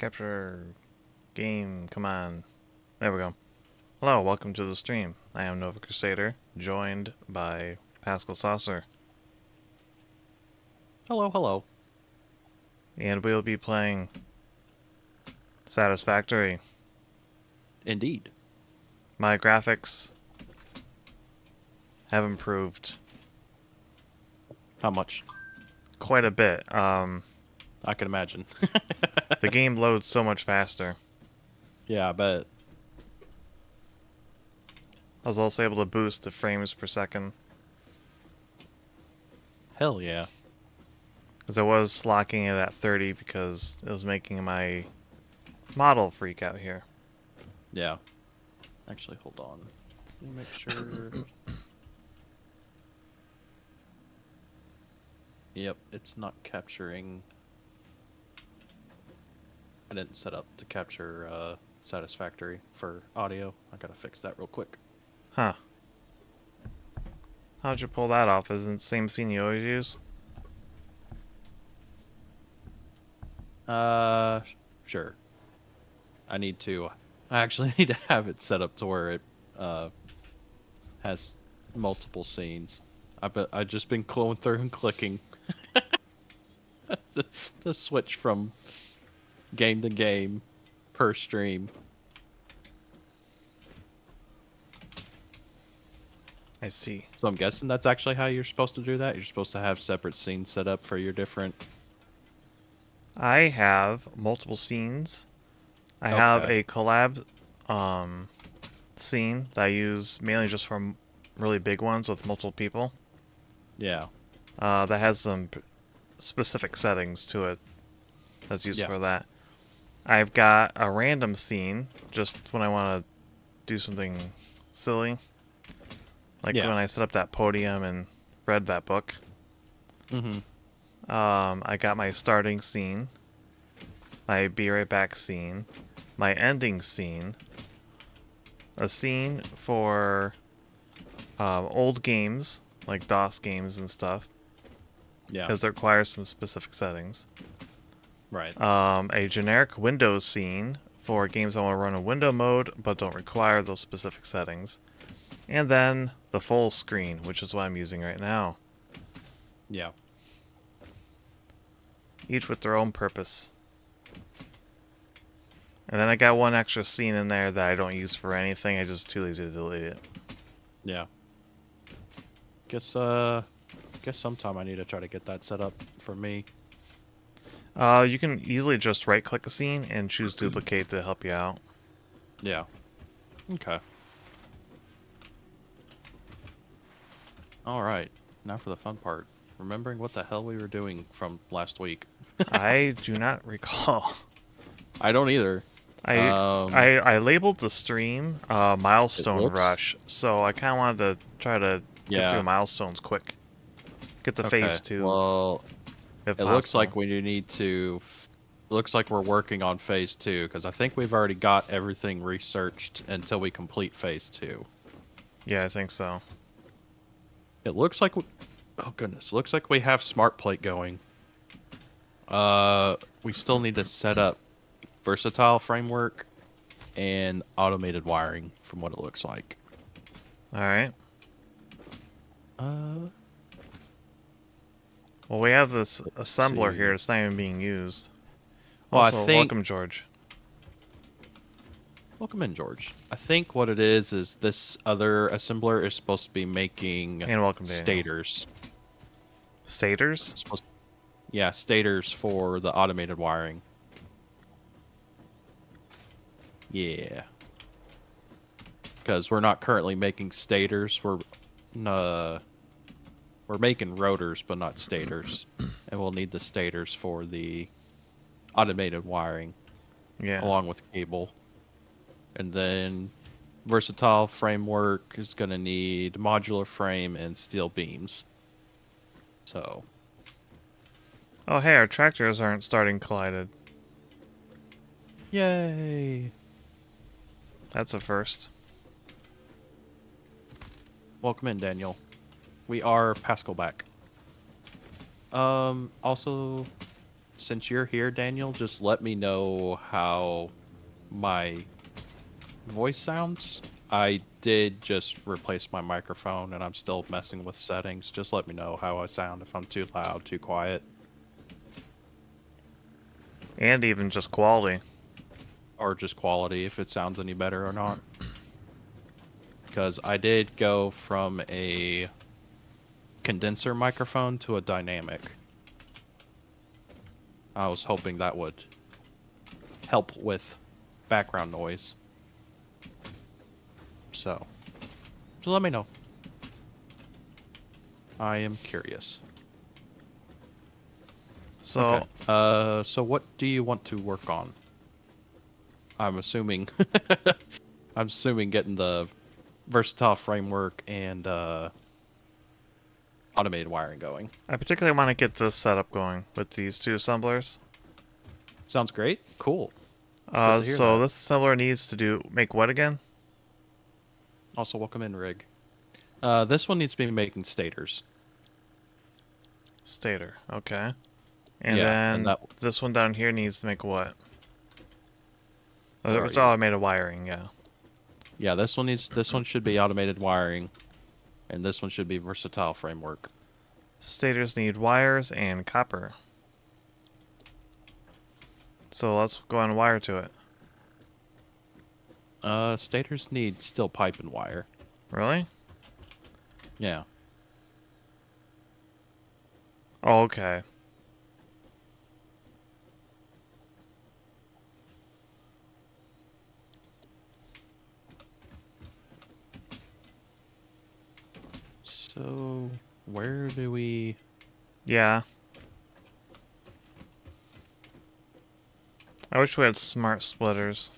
Capture game, come on. There we go. Hello, welcome to the stream. I am Nova Crusader, joined by PascalSaucer. Hello, hello. And we'll be playing Satisfactory. Indeed. My graphics have improved How much? quite a bit. I can imagine. The game loads so much faster. Yeah, I bet. I was also able to boost the frames per second. Hell yeah. Because I was locking it at 30 because it was making my model freak out here. Yeah. Actually, hold on. Let me make sure. Yep, it's not capturing. I didn't set up to capture Satisfactory for audio. I gotta fix that real quick. Huh. How'd you pull that off? Isn't it the same scene you always use? Sure. I actually need to have it set up to where it has multiple scenes. I've just been going through and clicking to switch from game to game per stream. I see. So I'm guessing that's actually how you're supposed to do that. You're supposed to have separate scenes set up for your different. I have multiple scenes. I have a collab scene that I use mainly just for really big ones with multiple people. Yeah. That has some specific settings to it that's used for that. I've got a random scene just when I want to do something silly. Like when I set up that podium and read that book. Mm-hmm. I got my starting scene, my be right back scene, my ending scene, a scene for old games, like DOS games and stuff. Yeah. Because it requires some specific settings. Right. A generic Windows scene for games I want to run in window mode but don't require those specific settings. And then the full screen, which is what I'm using right now. Yeah. Each with their own purpose. And then I got one extra scene in there that I don't use for anything. I just too lazy to delete it. Yeah. Guess sometime I need to try to get that set up for me. You can easily just right-click a scene and choose duplicate to help you out. Yeah. Okay. Alright, now for the fun part. Remembering what the hell we were doing from last week. I do not recall. I don't either. I labeled the stream Milestone Rush, so I kind of wanted to try to get through the milestones quick. Get to phase 2. Well, it looks like we need to... Looks like we're working on phase 2, because I think we've already got everything researched until we complete phase 2. Yeah, I think so. It looks like... Oh, goodness. Looks like we have Smart Plate going. We still need to set up versatile framework and automated wiring from what it looks like. Alright. Well, we have this assembler here. It's not even being used. Well, also, welcome, George. Welcome in, George. I think what it is this other assembler is supposed to be making and welcome stators. Stators? Yeah, stators for the automated wiring. Yeah. Because we're not currently making stators. We're making rotors, but not stators. And we'll need the stators for the automated wiring. Yeah. Along with cable. And then versatile framework is going to need modular frame and steel beams. So. Oh, hey, our tractors aren't starting collided. Yay. That's a first. Welcome in, Daniel. We are Pascal back. Also, since you're here, Daniel, just let me know how my voice sounds. I did just replace my microphone, and I'm still messing with settings. Just let me know how I sound, if I'm too loud, too quiet. And even just quality. Or just quality, if it sounds any better or not. Because I did go from a condenser microphone to a dynamic. I was hoping that would help with background noise. So let me know. I am curious. So, okay. So what do you want to work on? I'm assuming getting the versatile framework and automated wiring going. I particularly want to get this setup going with these two assemblers. Sounds great. Cool. So this assembler needs to make what again? Also, welcome in, Rig. This one needs to be making stators. Stator, okay. And Yeah, then this one down here needs to make what? Where It's are you? automated wiring, yeah. Yeah, this one should be automated wiring, and this one should be versatile framework. Stators need wires and copper. So let's go on wire to it. Stators need steel pipe and wire. Really? Yeah. Oh, okay. So, where do we... Yeah. I wish we had smart splitters.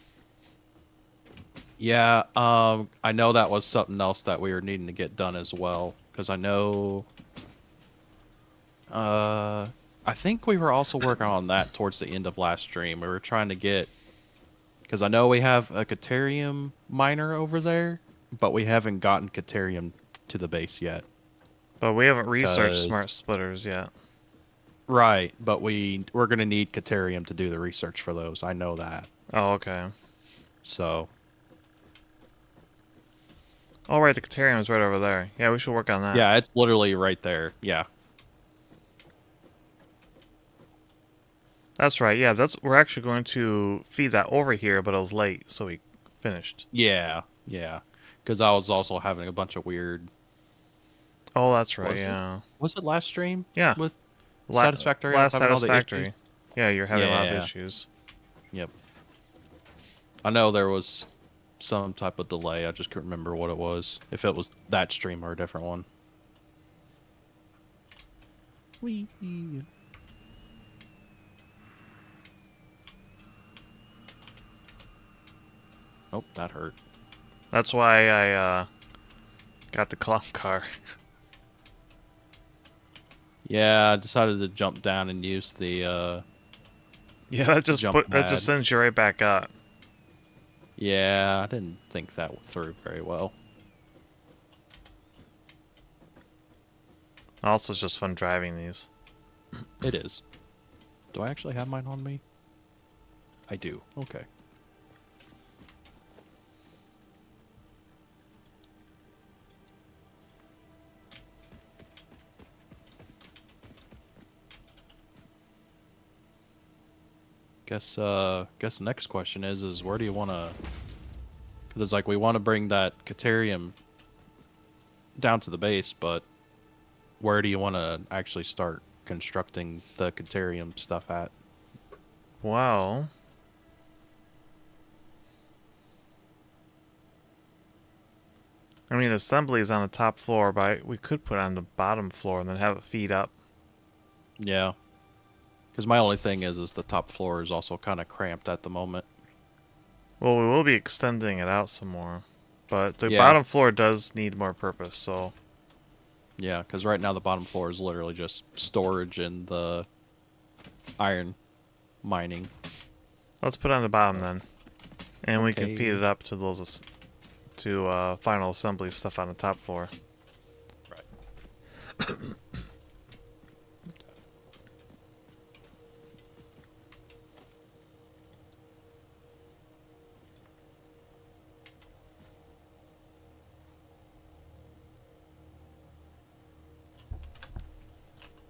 Yeah, I know that was something else that we were needing to get done as well, because I know... I think we were also working on that towards the end of last stream. We were trying to get... Because I know we have a Caterium miner over there, but we haven't gotten Caterium to the base yet. But we haven't researched smart splitters yet. Right, but we're going to need Caterium to do the research for those. I know that. Oh, okay. So... Oh, right, the Caterium is right over there. Yeah, we should work on that. Yeah, it's literally right there. Yeah. That's right. Yeah, we're actually going to feed that over here, but it was late, so we finished. Yeah, yeah. Because I was also having a bunch of weird... Oh, that's right, yeah. Was it last stream? Yeah. With Satisfactory? Last Satisfactory. Yeah, you're having a lot of issues. Yep. I know there was some type of delay. I just couldn't remember what it was. If it was that stream or a different one. Wee. Oh, that hurt. That's why I got the clown car. Yeah, I decided to jump down and use the Yeah, that just sends you right back up. Yeah, I didn't think that through very well. Also, it's just fun driving these. It is. Do I actually have mine on me? I do. Okay. Guess the next question is where do you want to... Because it's like we want to bring that Caterium down to the base, but where do you want to actually start constructing the Caterium stuff at? Well... I mean, assembly is on the top floor, but we could put it on the bottom floor and then have it feed up. Yeah. Because my only thing is the top floor is also kind of cramped at the moment. Well, we will be extending it out some more. But the bottom floor does need more purpose, so... Yeah, because right now the bottom floor is literally just storage and the iron mining. Let's put it on the bottom then. And we can feed it up to those... to final assembly stuff on the top floor. Right.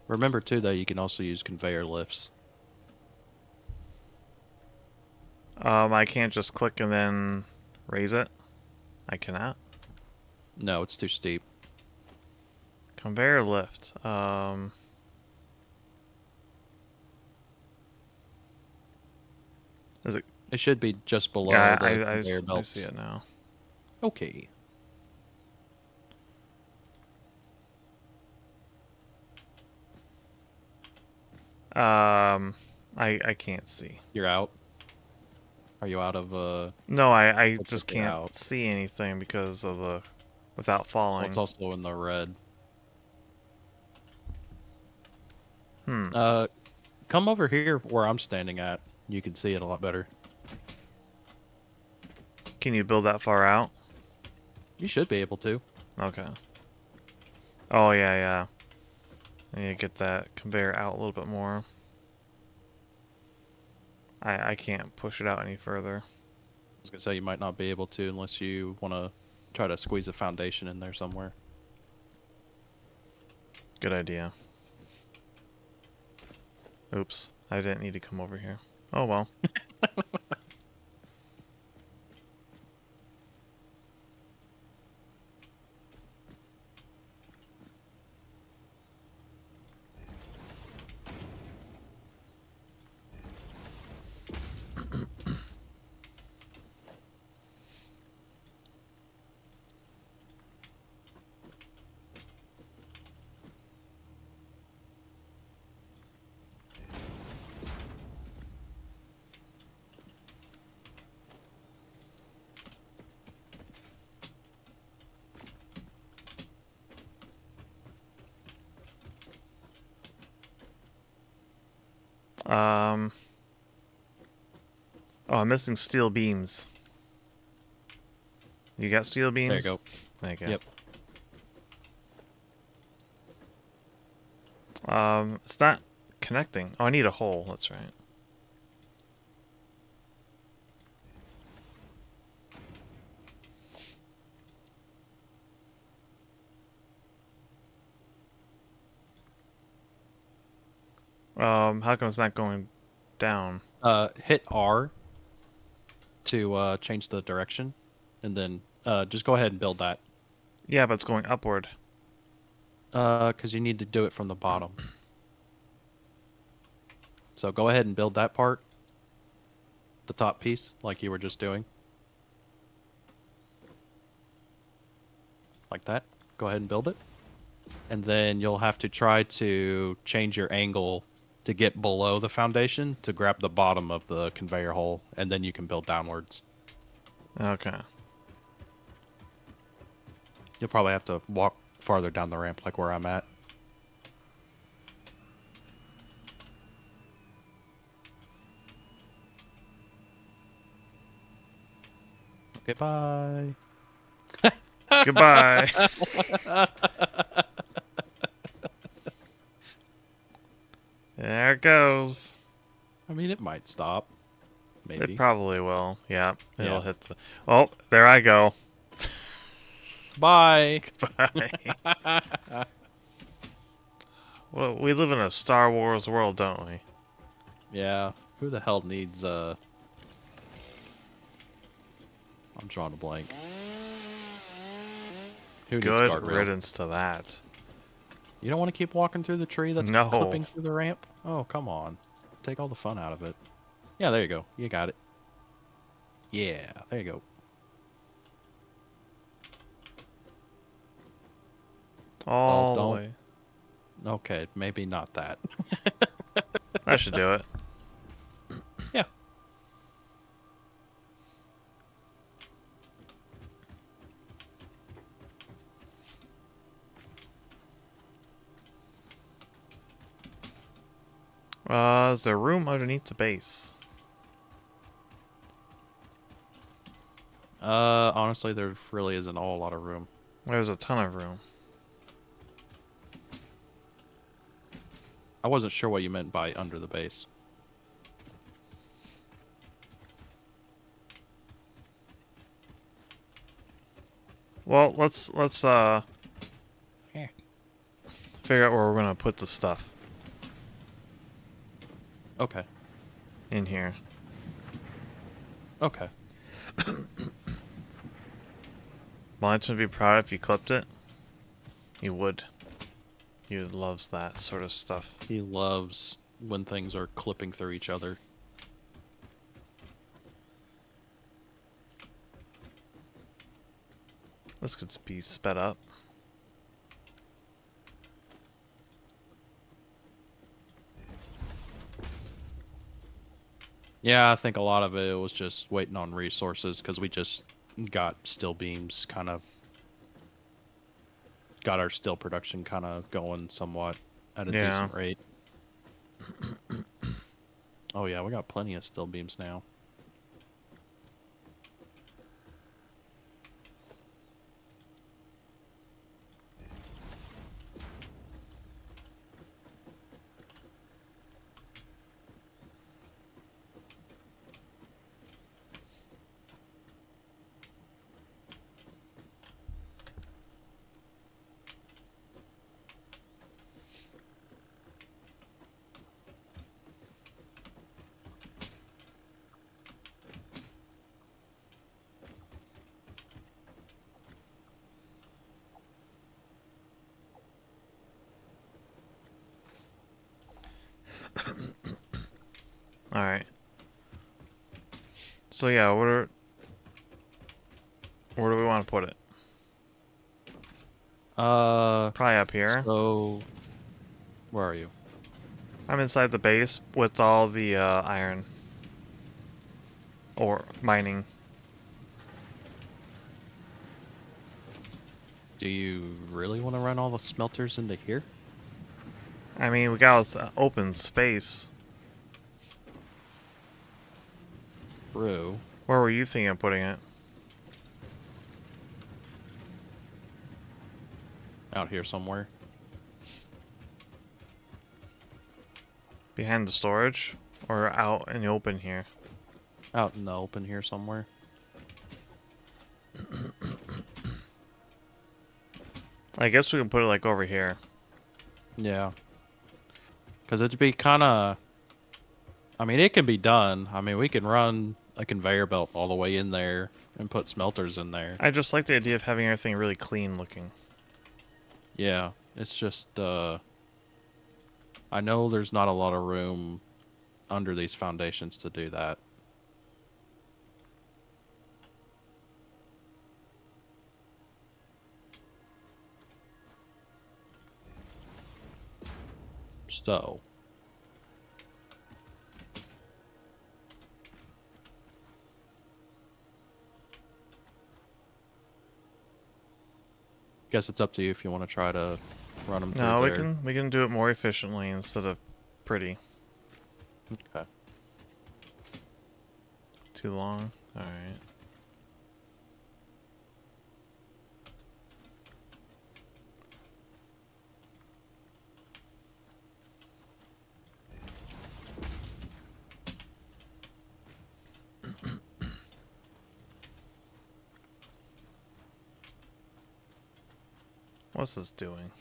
Remember too that you can also use conveyor lifts. I can't just click and then raise it. I cannot. No, it's too steep. Conveyor lift. Is it? It should be just below Yeah, the conveyor I belts. see it now. Okay. I can't see. You're out. Are you out of No, I looks just like you're can't out. see anything because of the without Well, falling. it's also in the red. Hmm. Come over here where I'm standing at. You can see it a lot better. Can you build that far out? You should be able to. Okay. Oh yeah, yeah. I need to get that conveyor out a little bit more. I can't push it out any further. I was gonna say you might not be able to unless you want to try to squeeze a foundation in there somewhere. Good idea. Oops, I didn't need to come over here. Oh well. Oh, I'm missing steel beams. You got steel beams? There you go. There you go. Yep. It's not connecting. Oh, I need a hole. That's right. How come it's not going down? Hit R to change the direction, and then just go ahead and build that. Yeah, but it's going upward. Because you need to do it from the bottom. So go ahead and build that part, the top piece, like you were just doing. Like that. Go ahead and build it. And then you'll have to try to change your angle to get below the foundation to grab the bottom of the conveyor hole, and then you can build downwards. Okay. You'll probably have to walk farther down the ramp like where I'm at. Okay, bye. Goodbye. There it goes. I mean, it might stop. Maybe. It probably will. Yeah, it'll Yeah. hit the... Oh, there I go. Bye. Bye. Well, we live in a Star Wars world, don't we? Yeah. Who the hell needs I'm drawing a blank. Who needs Good guardrails? riddance to that. You don't want to keep walking through the tree that's No. clipping through the ramp? Oh, come on. Take all the fun out of it. Yeah, there you go. You got it. Yeah, there you go. All the don't- way. Okay, maybe not that. I should do it. Yeah. Is there room underneath the base? Honestly, there really isn't a whole lot of room. There's a ton of room. I wasn't sure what you meant by under the base. Well, let's Here. figure out where we're gonna put the stuff. Okay. in here. Okay. Blanche would be proud if you clipped it. He would. He loves that sort of stuff. He loves when things are clipping through each other. This could be sped up. Yeah, I think a lot of it was just waiting on resources because we just got steel beams kind of got our steel production kind of going somewhat at a Yeah. decent rate. Oh yeah, we got plenty of steel beams now. Alright. So yeah, where do we want to put it? Probably up here. So where are you? I'm inside the base with all the iron. Or mining. Do you really want to run all the smelters into here? I mean, we got this open space. True. Where were you thinking of putting it? Out here somewhere. Behind the storage? Or out in the open here? Out in the open here somewhere. I guess we can put it like over here. Yeah. Because it'd be kind of... I mean, it can be done. I mean, we can run a conveyor belt all the way in there and put smelters in there. I just like the idea of having everything really clean looking. Yeah. It's just, I know there's not a lot of room under these foundations to do that. So... guess it's up to you if you want to try to run them through No, there. we can do it more efficiently instead of pretty. Okay. Too long? Alright. What's this doing?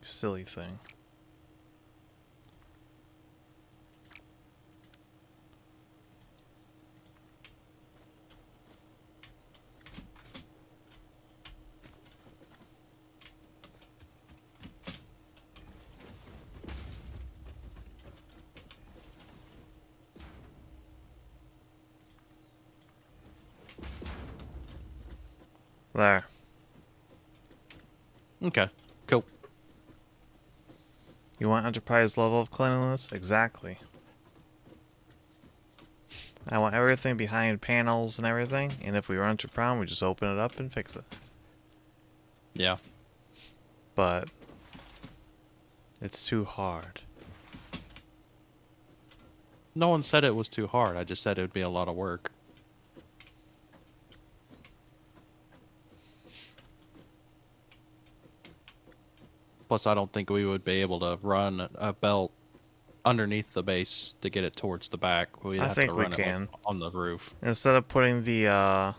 Silly thing. There. Okay. Cool. You want enterprise level of cleanliness? Exactly. I want everything behind panels and everything, and if we run into a problem, we just open it up and fix it. Yeah. But it's too hard. No one said it was too hard. I just said it would be a lot of work. Plus, I don't think we would be able to run a belt underneath the base to get it towards the back. We'd I have think to we run can. it on the roof. Instead of putting the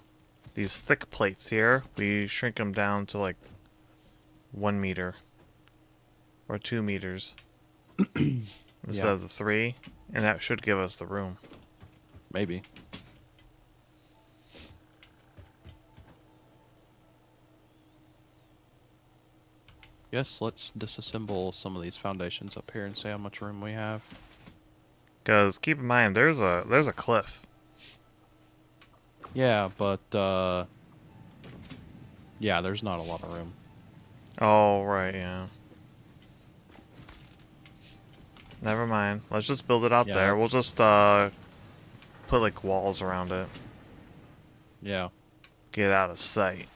these thick plates here, we shrink them down to like 1 meter or 2 meters. instead of the 3, and that should give us the room. Maybe. Yes, let's disassemble some of these foundations up here and see how much room we have. Because keep in mind, there's a cliff. Yeah, but yeah, there's not a lot of room. Oh, right, yeah. Never mind. Let's just build it out there. We'll just put like walls around it. Yeah. Get it out of sight.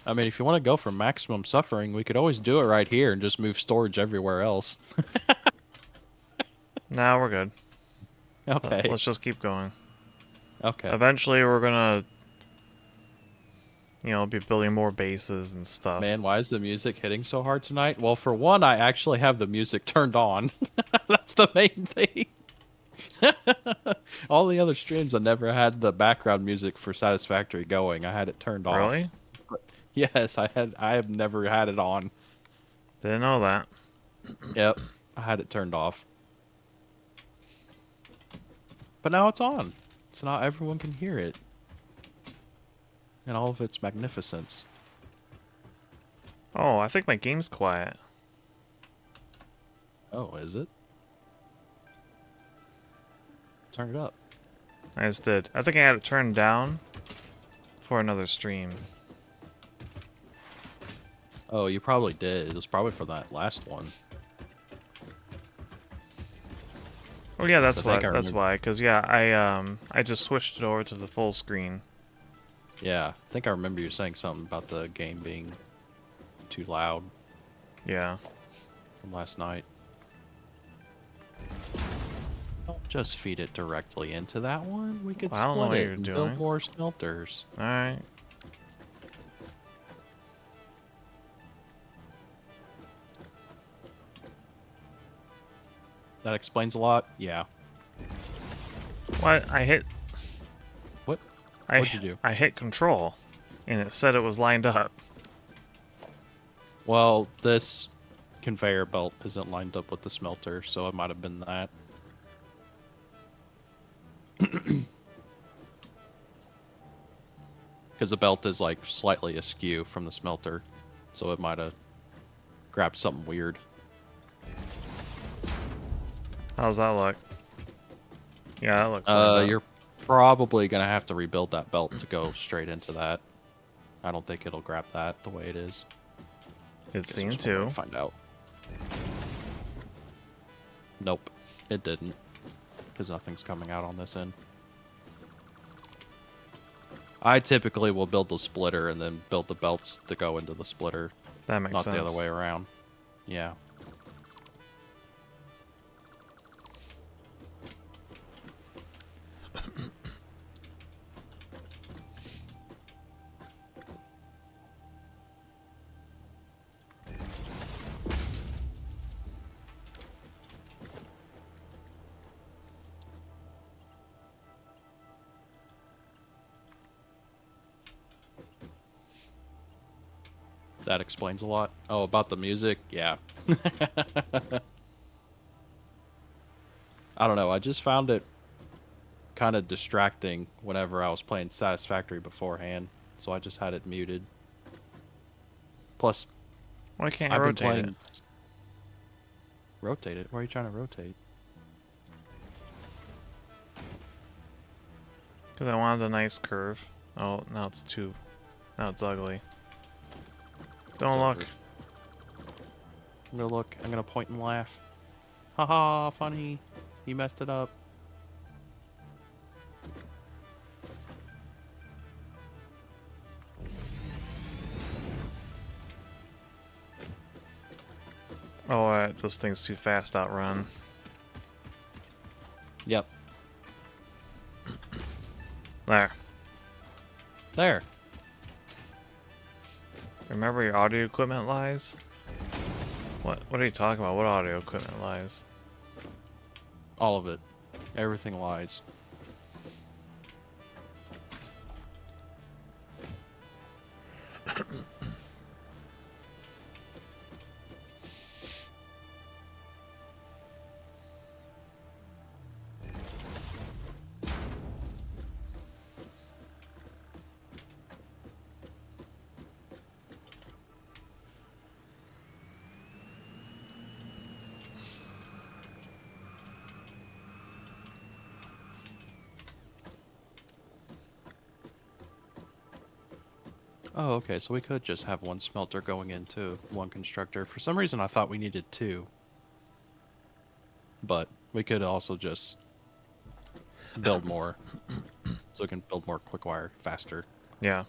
I mean, if you want to go for maximum suffering, we could always do it right here and just move storage everywhere else. Nah, we're good. Okay. Let's just keep going. Okay. Eventually, we're gonna, be building more bases and stuff. Man, why is the music hitting so hard tonight? Well, for one, I actually have the music turned on. That's the main thing. All the other streams, I never had the background music for Satisfactory going. I had it turned off. Really? Yes, I have never had it on. Didn't know that. Yep, I had it turned off. But now it's on, so now everyone can hear it. And all of its magnificence. Oh, I think my game's quiet. Oh, is it? Turn it up. I just did. I think I had it turned down for another stream. Oh, you probably did. It was probably for that last one. Oh yeah, that's So I why. think I That's remember. why. Cause yeah, I just switched it over to the full screen. Yeah, I think I remember you saying something about the game being too loud Yeah. from last night. Don't just feed it directly into that one. We could Well, I don't know split what it you're and doing. build more smelters. All right. That explains a lot. Yeah. What? I hit. What? I, What'd you do? I hit control, and it said it was lined up. Well, this conveyor belt isn't lined up with the smelter, so it might have been that. Because the belt is like slightly askew from the smelter, so it might have grabbed something weird. How's that look? Yeah, that looks lined up. You're probably gonna have to rebuild that belt to go straight into that. I don't think it'll grab that the way it is. It Guess seemed there's one way to. Find out. Nope, it didn't. Because nothing's coming out on this end. I typically will build the splitter and then build the belts to go into the splitter. That makes Not sense. the other way around. Yeah. That explains a lot. Oh, about the music? Yeah. I don't know. I just found it kind of distracting whenever I was playing Satisfactory beforehand, so I just had it muted. Plus, Why can't I I've been rotate playing. it? Rotate it? Why are you trying to rotate? Because I wanted a nice curve. Oh, now it's too. Now it's ugly. Don't It's look. over. I'm gonna look. I'm gonna point and laugh. Haha, funny. You messed it up. Oh, this thing's too fast to outrun. Yep. There. There. Remember your audio equipment lies? What are you talking about? What audio equipment lies? All of it. Everything lies. Oh, okay, so we could just have one smelter going into one constructor. For some reason, I thought we needed two. But we could also just build more. So we can build more quick wire faster. Yeah.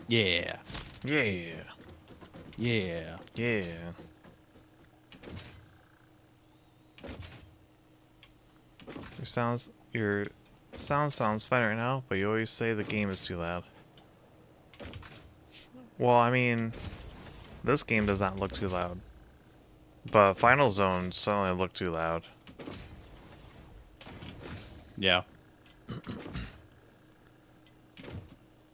Yeah. Yeah. Yeah. Yeah. Your sound sounds fine right now, but you always say the game is too loud. Well, I mean, this game does not look too loud. But Final Zone suddenly looked too loud. Yeah.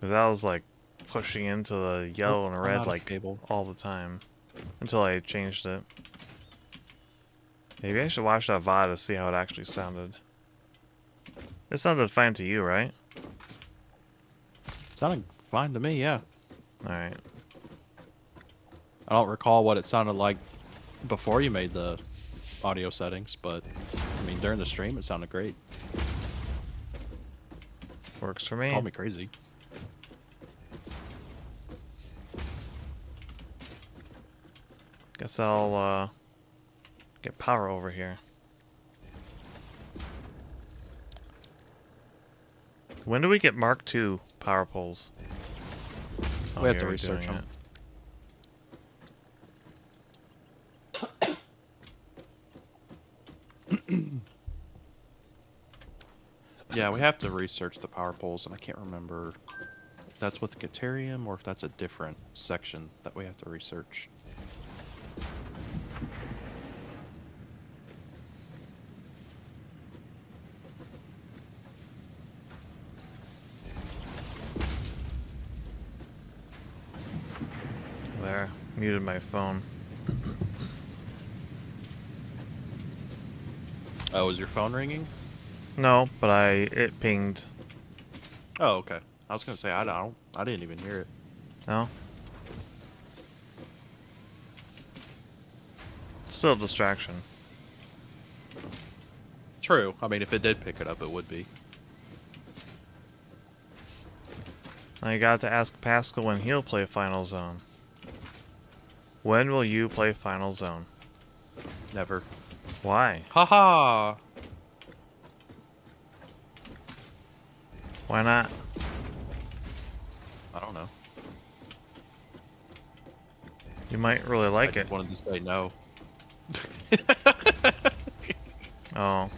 That was like pushing into the yellow and red like cable all the time. Until I changed it. Maybe I should watch that VOD to see how it actually sounded. It sounded fine to you, right? Sounded fine to me, yeah. Alright. I don't recall what it sounded like before you made the audio settings, but I mean during the stream it sounded great. Works for me. Called me crazy. Guess I'll get power over here. When do we get Mark II power poles? Oh, We have to you're research doing them. Yeah, we have to research the power poles, and I can't remember if that's with Caterium or if that's a different section that we have to research. There, muted my phone. Oh, is your phone ringing? No, but it pinged. Oh, okay. I was gonna say I didn't even hear it. No? Still a distraction. True. I mean, if it did pick it up, it would be. I got to ask Pascal when he'll play Final Zone. When will you play Final Zone? Never. Why? Haha. Why not? I don't know. You might really like I it. just wanted to say no. Oh.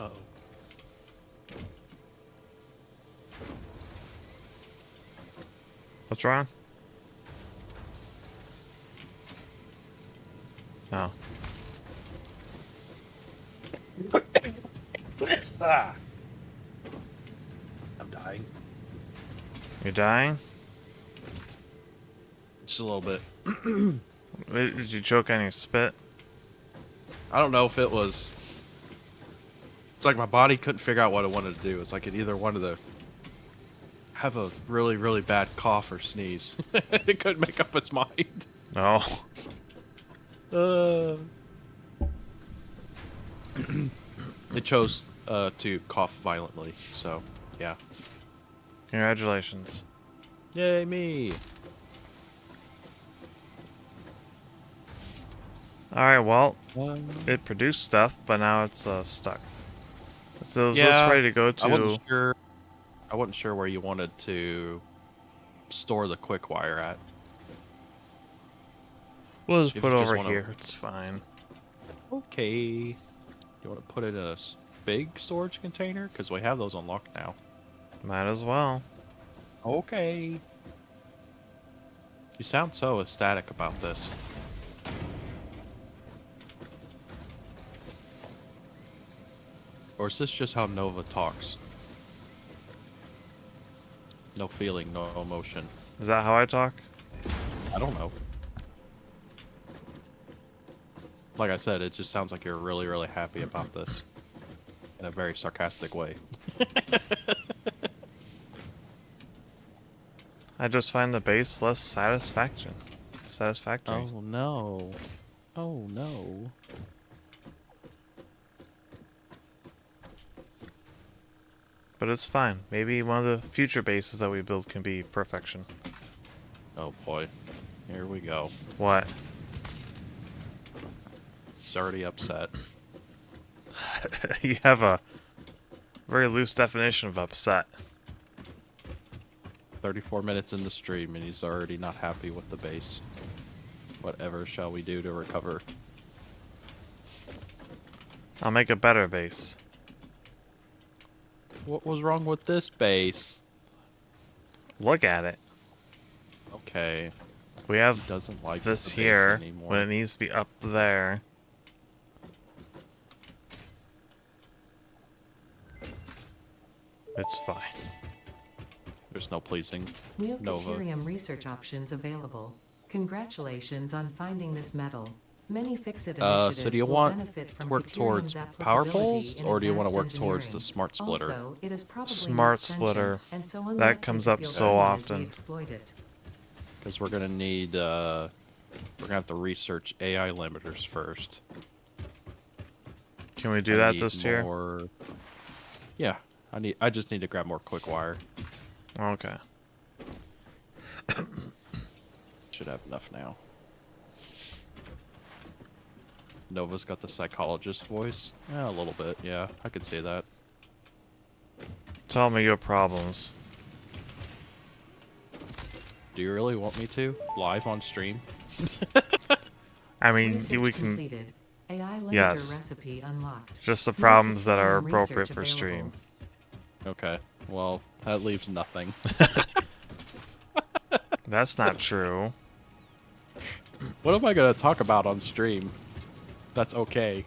Uh-oh. What's wrong? Oh. I'm dying. You're dying? Just a little bit. Did you choke on your spit? I don't know if it was... It's like my body couldn't figure out what it wanted to do. It's like it either wanted to have a really, really bad cough or sneeze. It couldn't make up its mind. No. It chose to cough violently, so yeah. Congratulations. Yay, me! Alright, well, it produced stuff, but now it's stuck. So is this ready to go to... I wasn't sure where you wanted to store the quick wire at? We'll just If put you it just over wanna- here. It's fine. Okay. You want to put it in a big storage container? Because we have those unlocked now. Might as well. Okay. You sound so ecstatic about this. Or is this just how Nova talks? No feeling, no emotion. Is that how I talk? I don't know. Like I said, it just sounds like you're really, really happy about this. In a very sarcastic way. I just find the base less satisfactory. Oh no. Oh no. But it's fine. Maybe one of the future bases that we build can be perfection. Oh boy. Here we go. What? He's already upset. You have a very loose definition of upset. 34 minutes in the stream and he's already not happy with the base. Whatever shall we do to recover? I'll make a better base. What was wrong with this base? Look at it. Okay. We have Doesn't like this the base here anymore. when it needs to be up there. It's fine. There's no pleasing. New Nova. Caterium research options available. Congratulations on finding this metal. Many fix-it initiatives so do you will want benefit to from work towards Caterium's power applicability poles, in or do you want to work advanced towards the engineering. smart splitter? Also, it is probably Smart not sentient, splitter. and so That unlikely comes to up feel so pain as we often. exploit it. Because we're gonna need we're gonna have to research AI limiters first. Can we do I that need this tier? more... Yeah, I just need to grab more quick wire. Okay. Should have enough now. Nova's got the psychologist voice. Yeah, a little bit. Yeah, I could see that. Tell me your problems. Do you really want me to? Live on stream? I mean, Research we can completed. AI limiter Yes. recipe unlocked. just the New problems that are Caterium appropriate research for stream. available. Okay. Well, that leaves nothing. That's not true. What am I gonna talk about on stream? That's okay.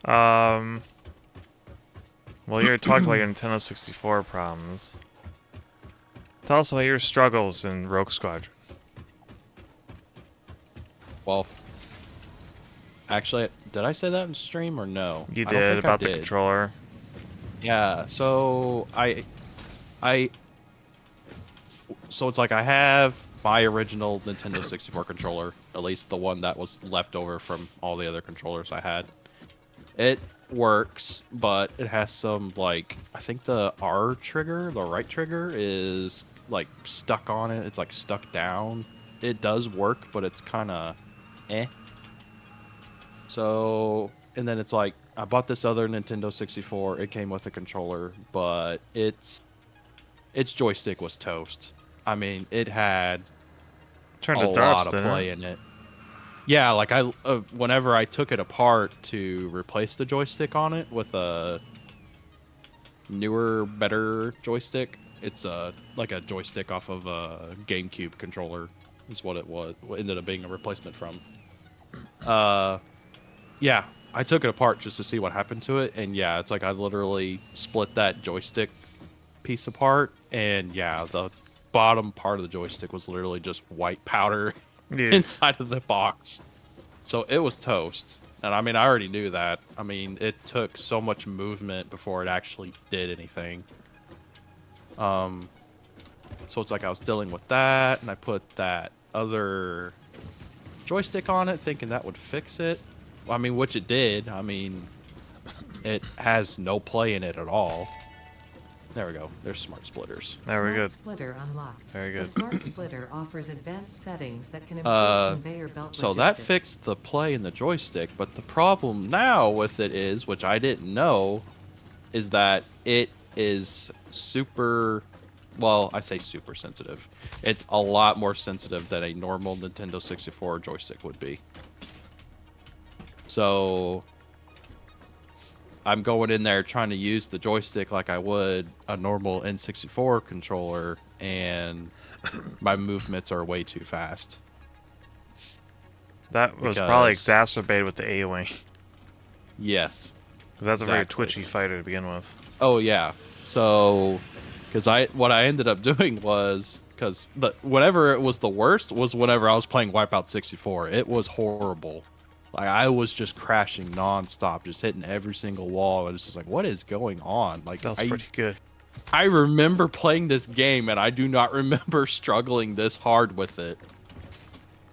Well, you already talked about your Nintendo 64 problems. Tell us about your struggles in Rogue Squadron. Well, actually, did I say that in stream or no? You I don't did think I about the did. controller. Yeah, so so it's like I have my original Nintendo 64 controller, at least the one that was left over from all the other controllers I had. It works, but it has some, like, I think the R trigger, the right trigger, is like stuck on it. It's like stuck down. It does work, but it's kind of eh. So, and then it's like, I bought this other Nintendo 64. It came with a controller, but its joystick was toast. I mean, it had Turned a to dust, lot of didn't play it? in it. Yeah, like whenever I took it apart to replace the joystick on it with a newer, better joystick, it's like a joystick off of a GameCube controller, is what it was. What ended up being a replacement from. Yeah, I took it apart just to see what happened to it, and yeah, it's like I literally split that joystick piece apart, and yeah, the bottom part of the joystick was literally just white powder Yeah. inside of the box. So it was toast. And I mean, I already knew that. I mean, it took so much movement before it actually did anything. So it's like I was dealing with that, and I put that other joystick on it thinking that would fix it. I mean, which it did. I mean, it has no play in it at all. There we go. There's smart splitters. There we go. Smart splitter unlocked. Very good. The smart splitter offers advanced settings that can improve conveyor belt So that logistics. fixed the play in the joystick, but the problem now with it is, which I didn't know, is that it is super well, I say super sensitive. It's a lot more sensitive than a normal Nintendo 64 joystick would be. So I'm going in there trying to use the joystick like I would a normal N64 controller, and my movements are way too fast. That was probably exacerbated with the A-Wing. Yes. Because that's a very twitchy fighter to begin with. Oh, yeah. So, what I ended up doing was, whenever it was the worst was whenever I was playing Wipeout 64. It was horrible. Like, I was just crashing nonstop, just hitting every single wall. And it's just like, what is going on? Like, that was pretty good. I remember playing this game, and I do not remember struggling this hard with it.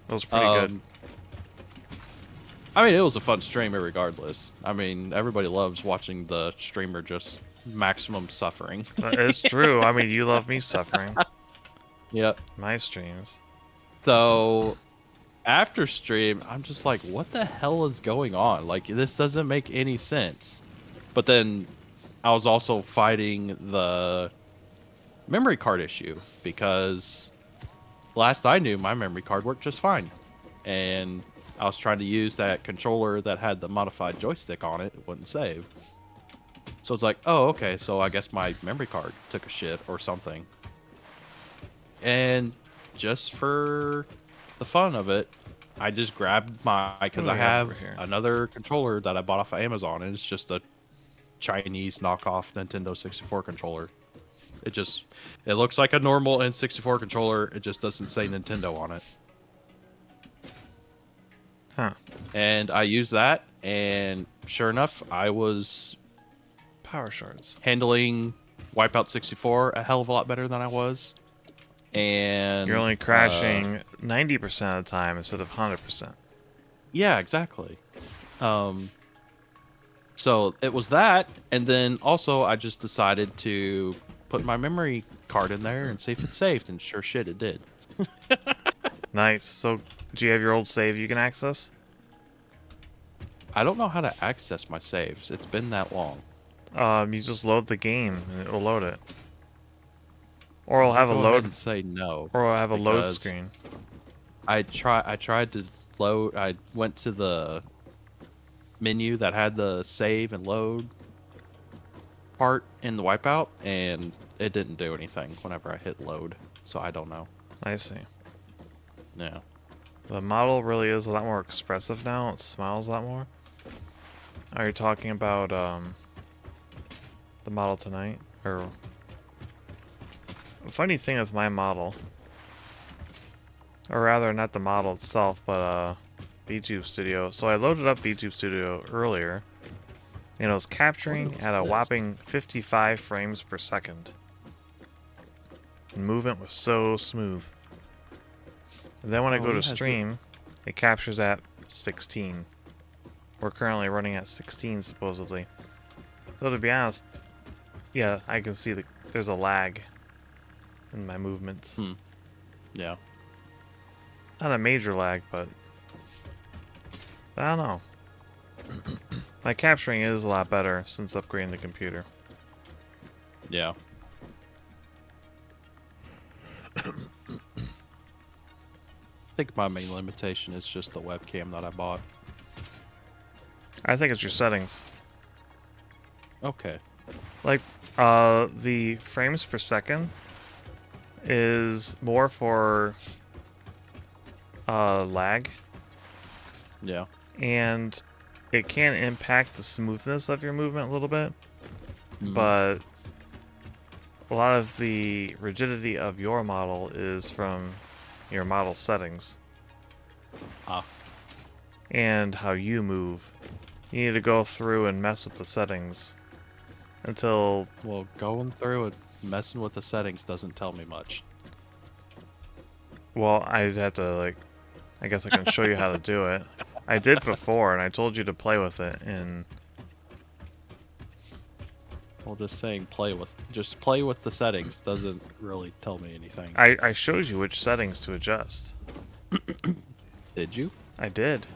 That was pretty good. I mean, it was a fun stream regardless. I mean, everybody loves watching the streamer just maximum suffering. It's true. I mean, you love me suffering. Yep. My streams. So, after stream, I'm just like, what the hell is going on? Like, this doesn't make any sense. But then, I was also fighting the memory card issue, because last I knew, my memory card worked just fine. And I was trying to use that controller that had the modified joystick on it. It wouldn't save. So it's like, oh, okay, so I guess my memory card took a shit or something. And just for the fun of it, I just grabbed because I have another controller that I bought off of Amazon, and it's just a Chinese knockoff Nintendo 64 controller. It looks like a normal N64 controller. It just doesn't say Nintendo on it. Huh. And I used that, and sure enough, I was power shards handling Wipeout 64 a hell of a lot better than I was. And you're only crashing 90% of the time instead of 100%. Yeah, exactly. So it was that, and then also I just decided to put my memory card in there and see if it saved, and sure shit, it did. Nice. So, do you have your old save you can access? I don't know how to access my saves. It's been that long. You just load the game and it will load it. Or it'll have a load. And say no. Or it'll have a load screen. I tried to load. I went to the menu that had the save and load part in the Wipeout, and it didn't do anything whenever I hit load. So I don't know. I see. Yeah. The model really is a lot more expressive now. It smiles a lot more. Are you talking about the model tonight? Or a funny thing with my model, or rather not the model itself, but VTube Studio. So I loaded up VTube Studio earlier, and it was capturing at a whopping 55 frames per second. The movement was so smooth. And then when I go to stream, it captures at 16. We're currently running at 16 supposedly. So to be honest, yeah, I can see there's a lag in my movements. Yeah. Not a major lag, but I don't know. My capturing is a lot better since upgrading the computer. Yeah. I think my main limitation is just the webcam that I bought. I think it's your settings. Okay. Like, the frames per second is more for lag. Yeah. And it can impact the smoothness of your movement a little bit. But a lot of the rigidity of your model is from your model settings. And how you move. You need to go through and mess with the settings until... Well, going through and messing with the settings doesn't tell me much. Well, I'd have to, like... I guess I can show you how to do it. I did before, and I told you to play with it, and... Well, just saying play with the settings doesn't really tell me anything. I showed you which settings to adjust. Did you? I did.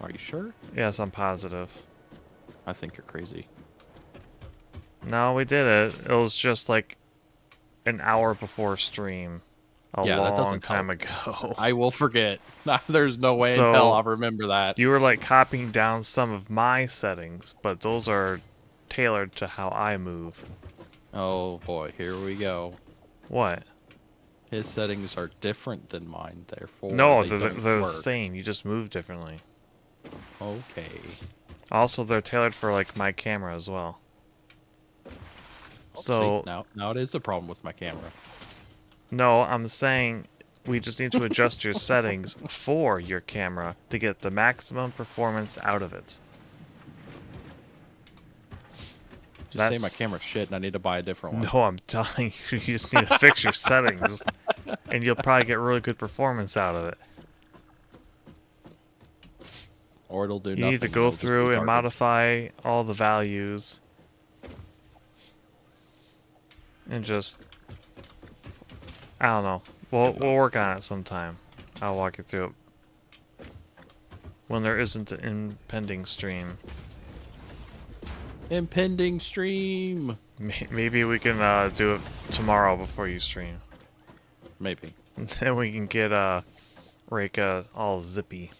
Are you sure? Yes, I'm positive. I think you're crazy. No, we did it. It was just like an hour before stream a Yeah, that long doesn't time help. ago. I will forget. There's no way in So, hell I'll remember that. You were like copying down some of my settings, but those are tailored to how I move. Oh boy, here we go. What? His settings are different than mine, therefore No, they they're don't the work. same. You just move differently. Okay. Also, they're tailored for like my camera as well. So See, now it is a problem with my camera. no, I'm saying we just need to adjust your settings for your camera to get the maximum performance out of it. Just say my camera's shit and I need to buy a different one. No, I'm telling you, you just need to fix your settings, and you'll probably get really good performance out of it. Or it'll do You nothing. need to and go it'll just be through and garbage. modify all the values. And just... I don't know. We'll work on it sometime. I'll walk you through it. When there isn't an impending stream. Impending stream. Maybe we can do it tomorrow before you stream. Maybe. Then we can get Reika all zippy.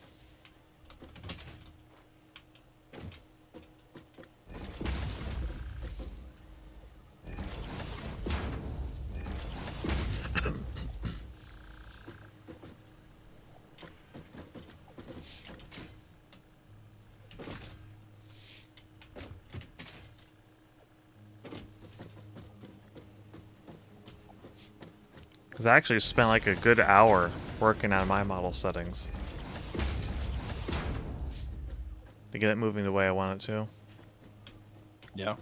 Because I actually spent like a good hour working on my model settings to get it moving the way I want it to. Yeah.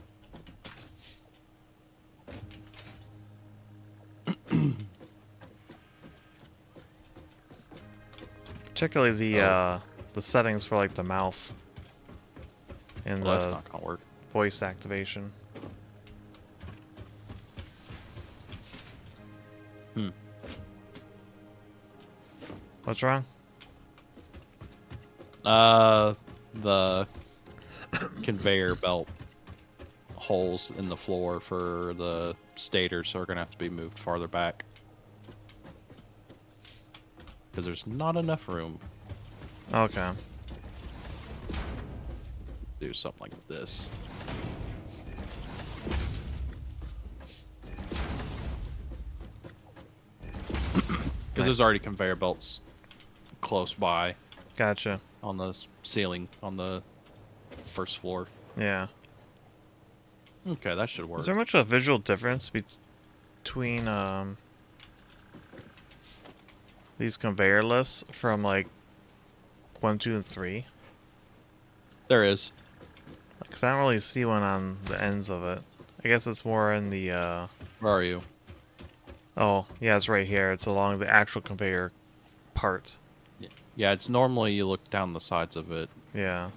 Particularly the settings for like the mouth and Well, that's the not gonna work. voice activation. What's wrong? The conveyor belt holes in the floor for the stators are gonna have to be moved farther back. Because there's not enough room Okay. to do something like this. Because there's already conveyor belts close by Gotcha. on the ceiling on the first floor. Yeah. Okay, that should work. Is there much of a visual difference between these conveyor lists from like 1, 2, and 3? There is. Because I don't really see one on the ends of it. I guess it's more in the Where are you? oh, yeah, it's right here. It's along the actual conveyor part. Yeah, it's normally you look down the sides of it. Yeah.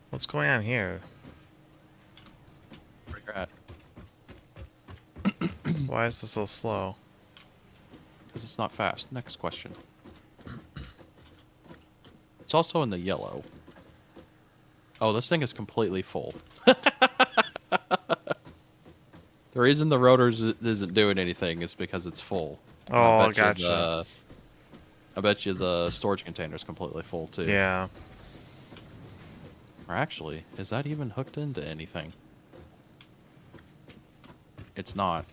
What's going on here? Where you're at. Why is this so slow? Because it's not fast. Next question. It's also in the yellow. Oh, this thing is completely full. The reason the rotors isn't doing anything is because it's full. And Oh, gotcha. I bet you the storage container is completely full too. Yeah. Or actually, is that even hooked into anything? It's not.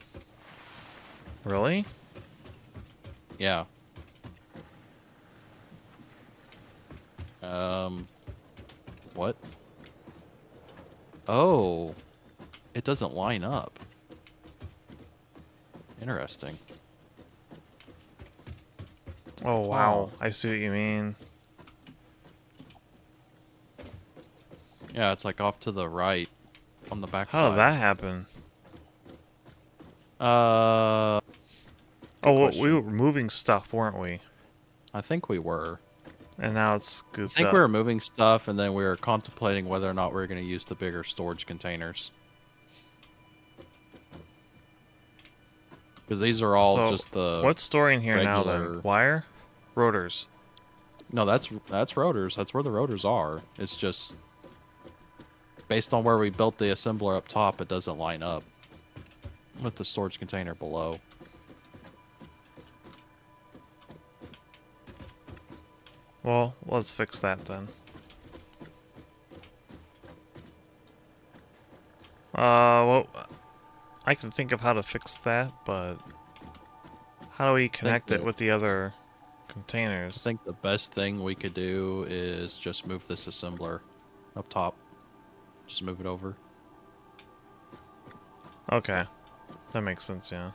Really? Yeah. What? Oh. It doesn't line up. Interesting. Oh, wow. I see what you mean. Yeah, it's like off to the right on the back How side. did that happen? Good Oh, question. we were moving stuff, weren't we? I think we were. And now it's I scooped think up. we were moving stuff, and then we were contemplating whether or not we were going to use the bigger storage containers. Because these are all So, just the... What's storing here now regular- then? Wire? Rotors. No, that's rotors. That's where the rotors are. It's just... Based on where we built the assembler up top, it doesn't line up. with the storage container below. Well, let's fix that then. Well, I can think of how to fix that, but how do we connect it with the other containers? I think the best thing we could do is just move this assembler up top. Just move it over. Okay. That makes sense, yeah.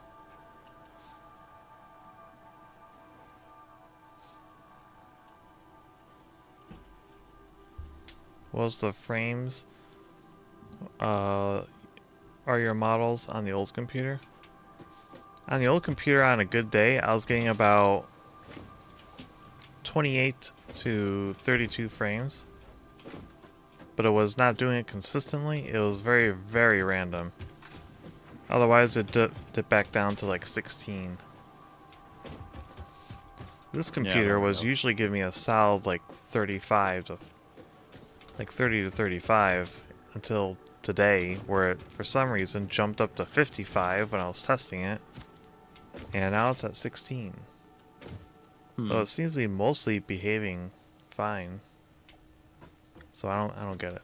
Was the frames are your models on the old computer? On the old computer on a good day, I was getting about 28 to 32 frames. But it was not doing it consistently. It was very, very random. Otherwise, it dipped back down to like 16. This computer was usually giving me a solid like 35 to like 30 to 35 until today, where it for some reason jumped up to 55 when I was testing it, and now it's at 16. So it seems to be mostly behaving fine. So I don't get it.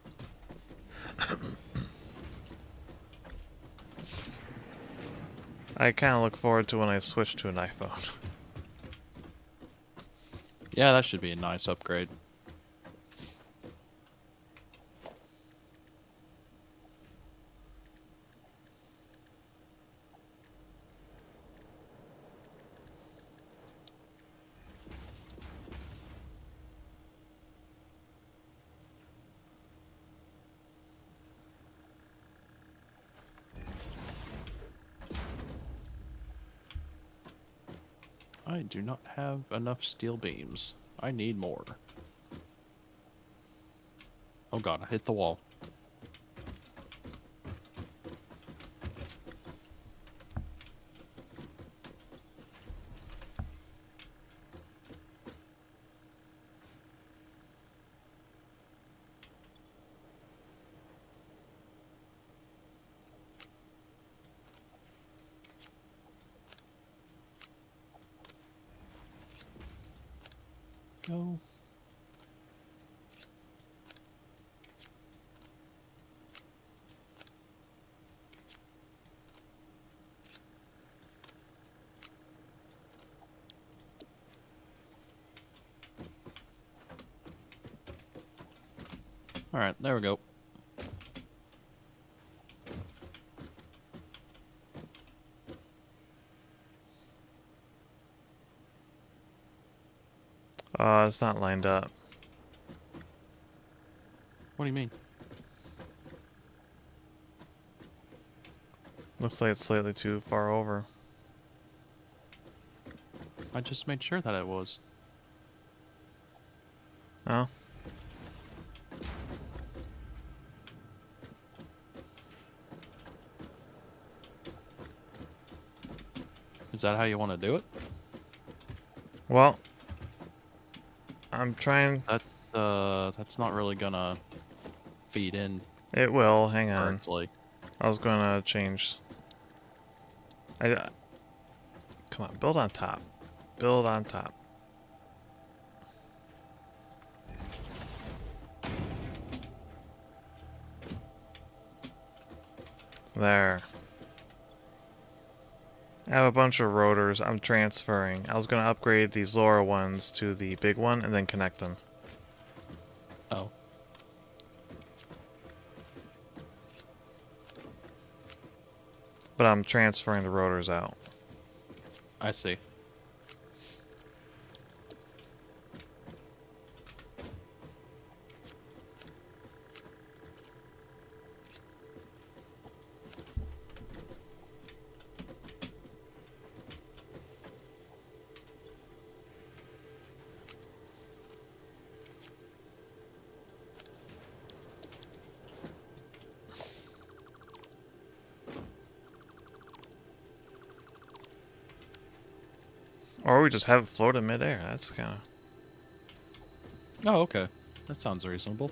I kind of look forward to when I switch to an iPhone. Yeah, that should be a nice upgrade. I do not have enough steel beams. I need more. Oh god, I hit the wall. Go. Alright, there we go. It's not lined up. What do you mean? Looks like it's slightly too far over. I just made sure that it was. Oh. Is that how you want to do it? Well, I'm trying. That's not really gonna feed in It will. Hang on. correctly. I was gonna change. Come on, build on top. Build on top. There. I have a bunch of rotors I'm transferring. I was gonna upgrade these lower ones to the big one and then connect them. Oh. But I'm transferring the rotors out. I see. Or we just have it float in midair. That's kind of... Oh, okay. That sounds reasonable.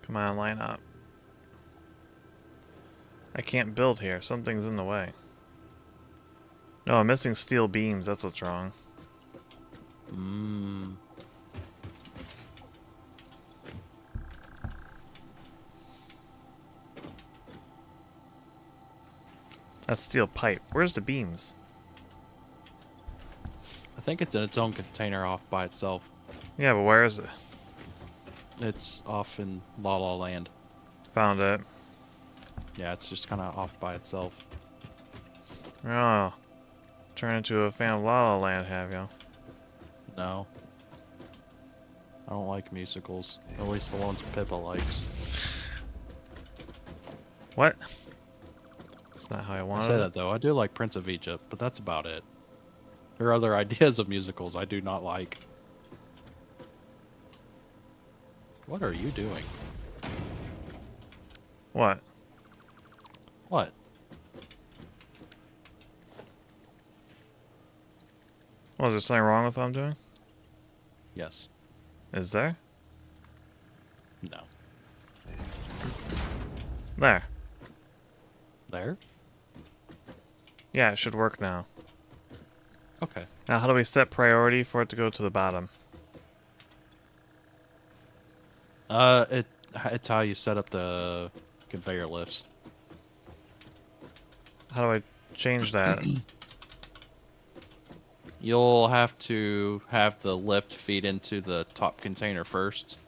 Come on, line up. I can't build here. Something's in the way. No, I'm missing steel beams. That's what's wrong. Mmm. That's steel pipe. Where's the beams? I think it's in its own container off by itself. Yeah, but where is it? It's off in La La Land. Found it. Yeah, it's just kind of off by itself. Oh. Turn into a fan of La La Land, have you? No. I don't like musicals. At least the ones Pippa likes. What? That's not how I I wanted say it. that though. I do like Prince of Egypt, but that's about it. There are other ideas of musicals I do not like. What are you doing? What? What? Well, is there something wrong with what I'm doing? Yes. Is there? No. There. There? Yeah, it should work now. Okay. Now, how do we set priority for it to go to the bottom? It's how you set up the conveyor lifts. How do I change that? You'll have to have the lift feed into the top container first,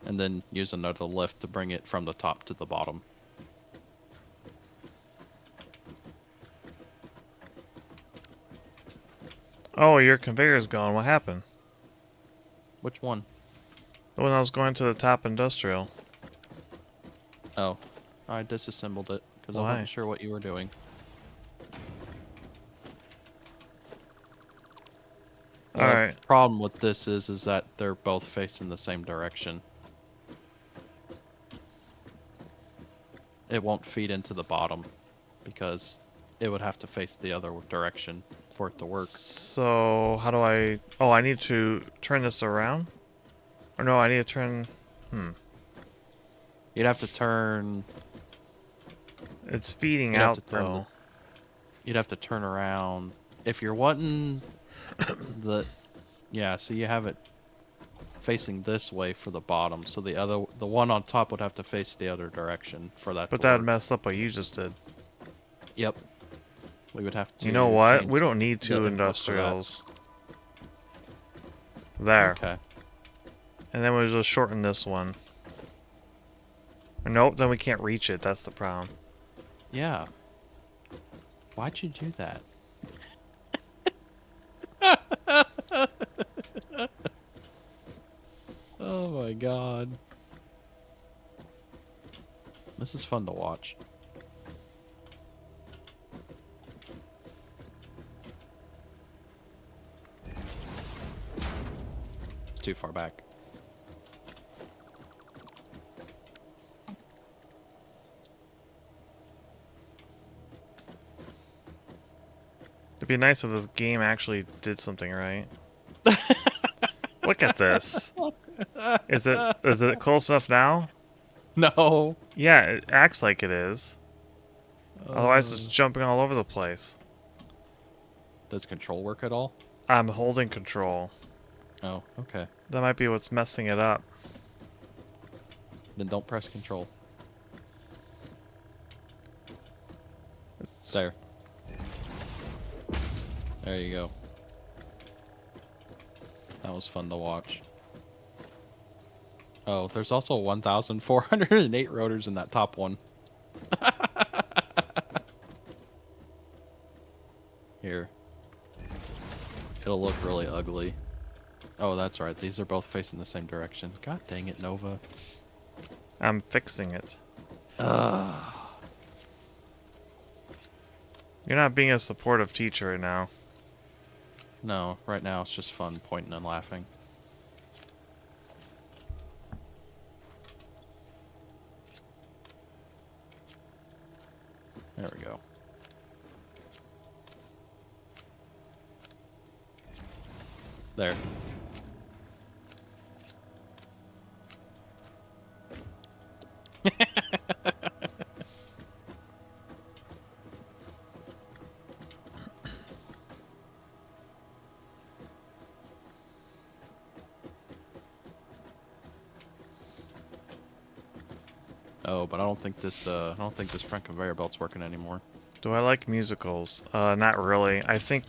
and then use another lift to bring it from the top to the bottom. Oh, your conveyor's gone. What happened? Which one? The one I was going to the top industrial. Oh, I disassembled it because I Why? wasn't sure what you were doing. All right. The problem with this is that they're both facing the same direction. It won't feed into the bottom because it would have to face the other direction for it to work. So, how do I... Oh, I need to turn this around? Or no, I need to turn... You'd have to turn. It's feeding You'd have out, to turn though. You'd have to turn around if you're wanting the. Yeah, so you have it facing this way for the bottom, so the one on top would have to face the other direction for that. But to that'd work. mess up what you just did. Yep. We would have to. You know what? change We don't need the two input for that. industrials. There. Okay. And then we'll just shorten this one. Nope, then we can't reach it. That's the problem. Yeah. Why'd you do that? Oh my god. This is fun to watch. It's too far back. It'd be nice if this game actually did something right. Look at this. Is it close enough now? No. Yeah, it acts like it is. Otherwise, it's jumping all over the place. Does control work at all? I'm holding control. Oh, okay. That might be what's messing it up. Then don't press control. It's, There. There you go. That was fun to watch. Oh, there's also 1,408 rotors in that top one. Here. It'll look really ugly. Oh, that's right. These are both facing the same direction. God dang it, Nova. I'm fixing it. Ugh. You're not being a supportive teacher right now. No, right now it's just fun pointing and laughing. There we go. There. Oh, but I don't think this front conveyor belt's working anymore. Do I like musicals? Not really. I think...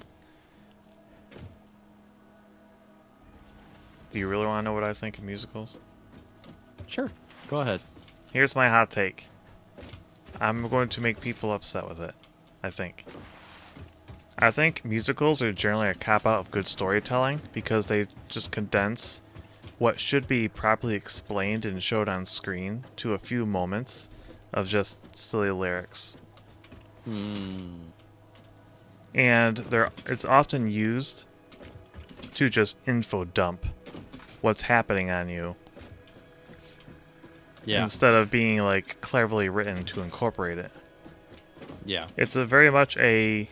Do you really want to know what I think of musicals? Sure, go ahead. Here's my hot take. I'm going to make people upset with it, I think. I think musicals are generally a cop-out of good storytelling because they just condense what should be properly explained and showed on screen to a few moments of just silly lyrics. And it's often used to just info dump what's happening on you. Yeah. Instead of being like cleverly written to incorporate it. Yeah. It's a very much a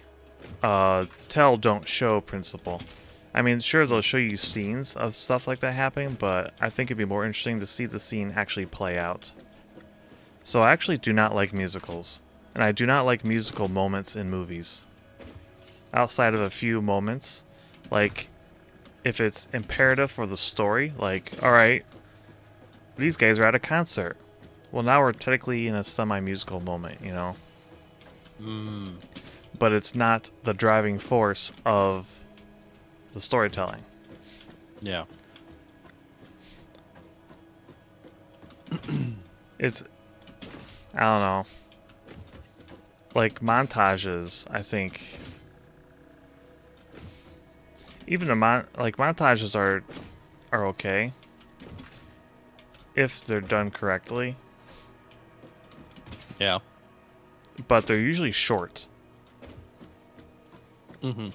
tell don't show principle. I mean, sure, they'll show you scenes of stuff like that happening, but I think it'd be more interesting to see the scene actually play out. So I actually do not like musicals, and I do not like musical moments in movies. Outside of a few moments, like if it's imperative for the story, like, alright, these guys are at a concert. Well, now we're technically in a semi-musical moment, you know? But it's not the driving force of the storytelling. Yeah. It's... I don't know. Like, montages, I think... Even montages are okay. If they're done correctly. Yeah. But they're usually short. Mm-hmm.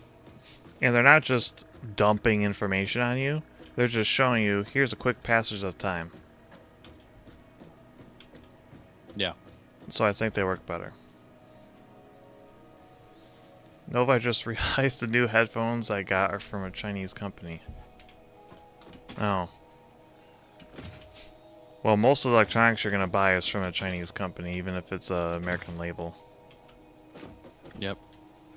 And they're not just dumping information on you. They're just showing you, here's a quick passage of time. Yeah. So I think they work better. Nova, I just realized the new headphones I got are from a Chinese company. Oh. Well, most of the electronics you're going to buy is from a Chinese company, even if it's an American label. Yep.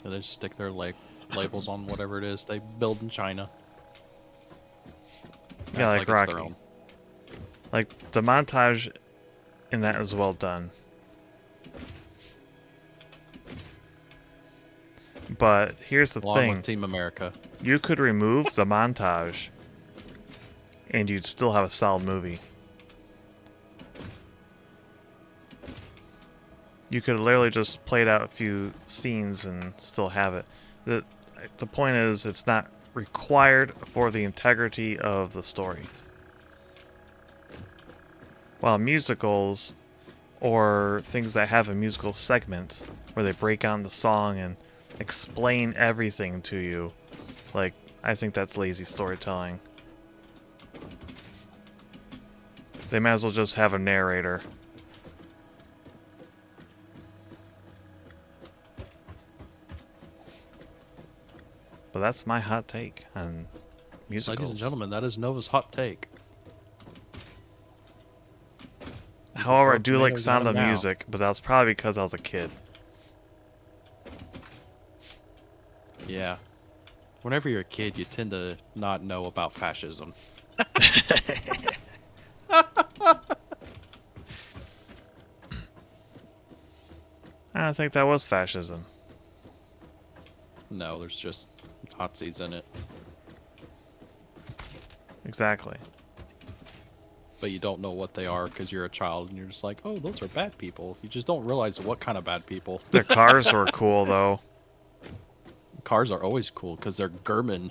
And they just stick their labels on whatever it is they build in China. Yeah, like it's their Rocky. own. Like, the montage in that was well done. But here's the Along thing. with Team America. You could remove the montage, and you'd still have a solid movie. You could literally just play out a few scenes and still have it. The point is, it's not required for the integrity of the story. While musicals, or things that have a musical segment, where they break down the song and explain everything to you, like, I think that's lazy storytelling. They might as well just have a narrator. But that's my hot take on musicals. Ladies and gentlemen, that is Nova's hot take. However, I throw do like tomatoes Sound at of 'em now. Music, but that was probably because I was a kid. Yeah. Whenever you're a kid, you tend to not know about fascism. I don't think that was fascism. No, there's just Nazis in it. Exactly. But you don't know what they are because you're a child and you're just like, oh, those are bad people. You just don't realize what kind of bad people. Their cars were cool, though. Cars are always cool because they're German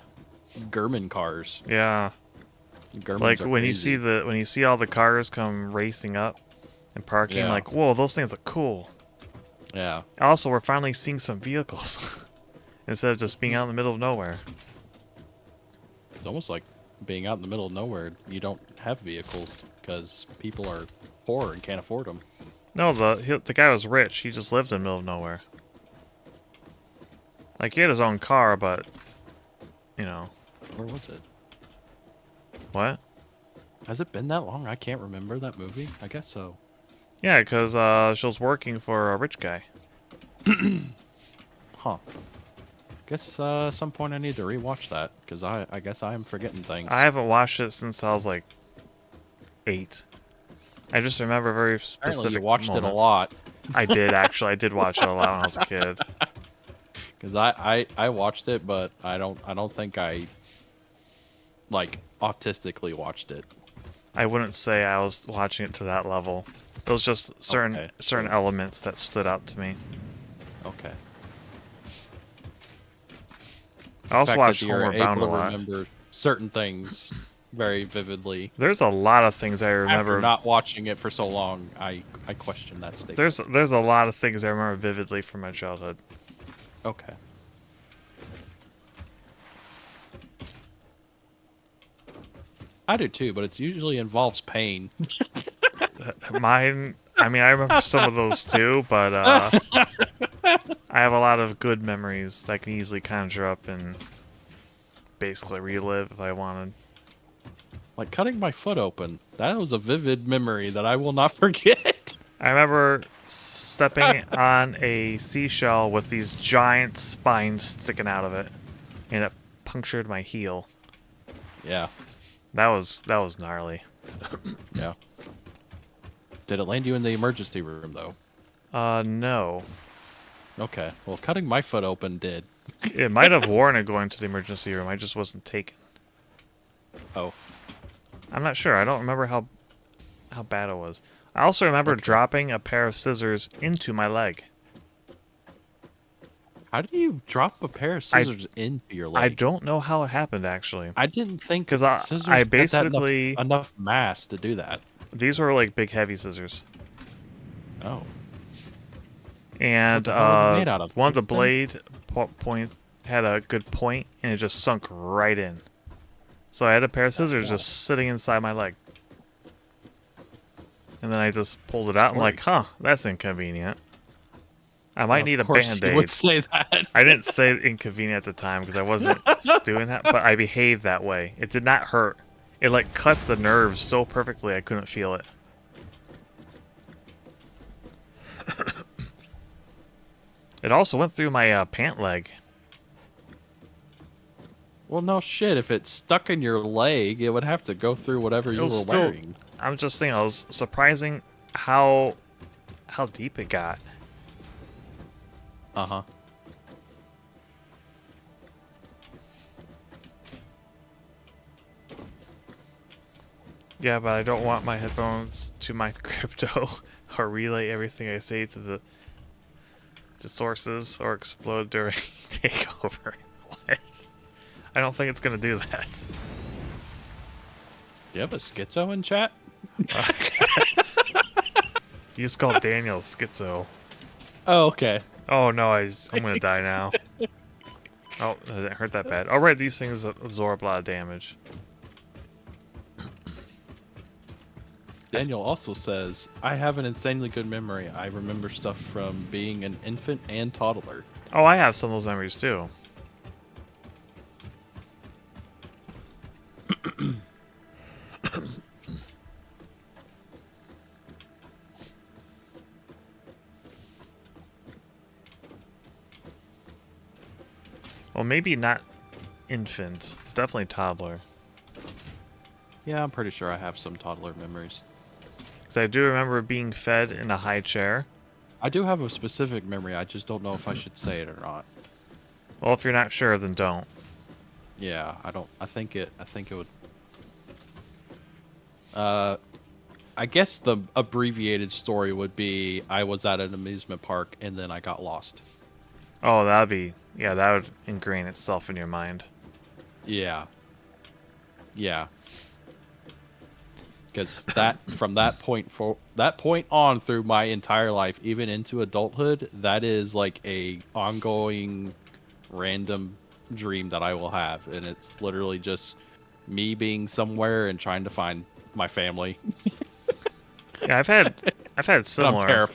cars. Yeah. Germans Like are when crazy. you see all the cars come racing up and parking, Yeah. like, whoa, those things are cool. Yeah. Also, we're finally seeing some vehicles instead of just being out in the middle of nowhere. It's almost like being out in the middle of nowhere. You don't have vehicles because people are poor and can't afford them. No, the guy was rich. He just lived in the middle of nowhere. Like, he had his own car, but, you know. Where was it? What? Has it been that long? I can't remember that movie. I guess so. Yeah, because she was working for a rich guy. Huh. Guess some point I need to rewatch that because I guess I am forgetting things. I haven't watched it since I was like 8. I just remember very Apparently specific you watched moments. it a lot. I did, actually. I did watch it a lot when I was a kid. Because I watched it, but I don't think I like autistically watched it. I wouldn't say I was watching it to that level. It was just certain elements that stood out to me. Okay. I also watched you're Homeward able Bound a to lot. remember certain things very vividly. There's a lot of things I remember. After not watching it for so long, I question that statement. There's a lot of things I remember vividly from my childhood. Okay. I do too, but it usually involves pain. Mine, I mean, I remember some of those too, but I have a lot of good memories that I can easily conjure up and basically relive if I wanted. Like cutting my foot open. That was a vivid memory that I will not forget. I remember stepping on a seashell with these giant spines sticking out of it, and it punctured my heel. Yeah. That was gnarly. Yeah. Did it land you in the emergency room though? No. Okay. Well, cutting my foot open did. It might have warranted going to the emergency room. I just wasn't taken. Oh. I'm not sure. I don't remember how bad it was. I also remember dropping a pair of scissors into my leg. How do you drop a pair of scissors into your leg? I don't know how it happened, actually. I didn't think Because scissors I had that basically... enough mass to do that. These were like big, heavy scissors. Oh. And What the hell are they made out of? one of the Tungsten? blade point had a good point, and it just sunk right in. So I had a pair of scissors just sitting inside my leg. And then I just pulled it out. I'm like, huh, that's inconvenient. I might need a Band-Aid. You would say that. I didn't say inconvenient at the time because I wasn't doing that, but I behaved that way. It did not hurt. It like cut the nerves so perfectly I couldn't feel it. It also went through my pant leg. Well, no shit. If it's stuck in your leg, it would have to go through whatever you were wearing. I'm just thinking, it was surprising how deep it got. Uh-huh. Yeah, but I don't want my headphones to mine crypto or relay everything I say to sources or explode during takeover. What? I don't think it's gonna do that. Do you have a schizo in chat? You just called Daniel schizo. Oh, okay. Oh no, I'm gonna die now. Oh, it didn't hurt that bad. All right, these things absorb a lot of damage. Daniel also says, I have an insanely good memory. I remember stuff from being an infant and toddler. Oh, I have some of those memories too. Well, maybe not infant. Definitely toddler. Yeah, I'm pretty sure I have some toddler memories. Because I do remember being fed in a high chair. I do have a specific memory. I just don't know if I should say it or not. Well, if you're not sure, then don't. Yeah, I don't. I think it would. I guess the abbreviated story would be I was at an amusement park and then I got lost. Oh, yeah, that would ingrain itself in your mind. Yeah. Yeah. Because from that point on through my entire life, even into adulthood, that is like a ongoing random dream that I will have, and it's literally just me being somewhere and trying to find my family. Yeah, I've had similar.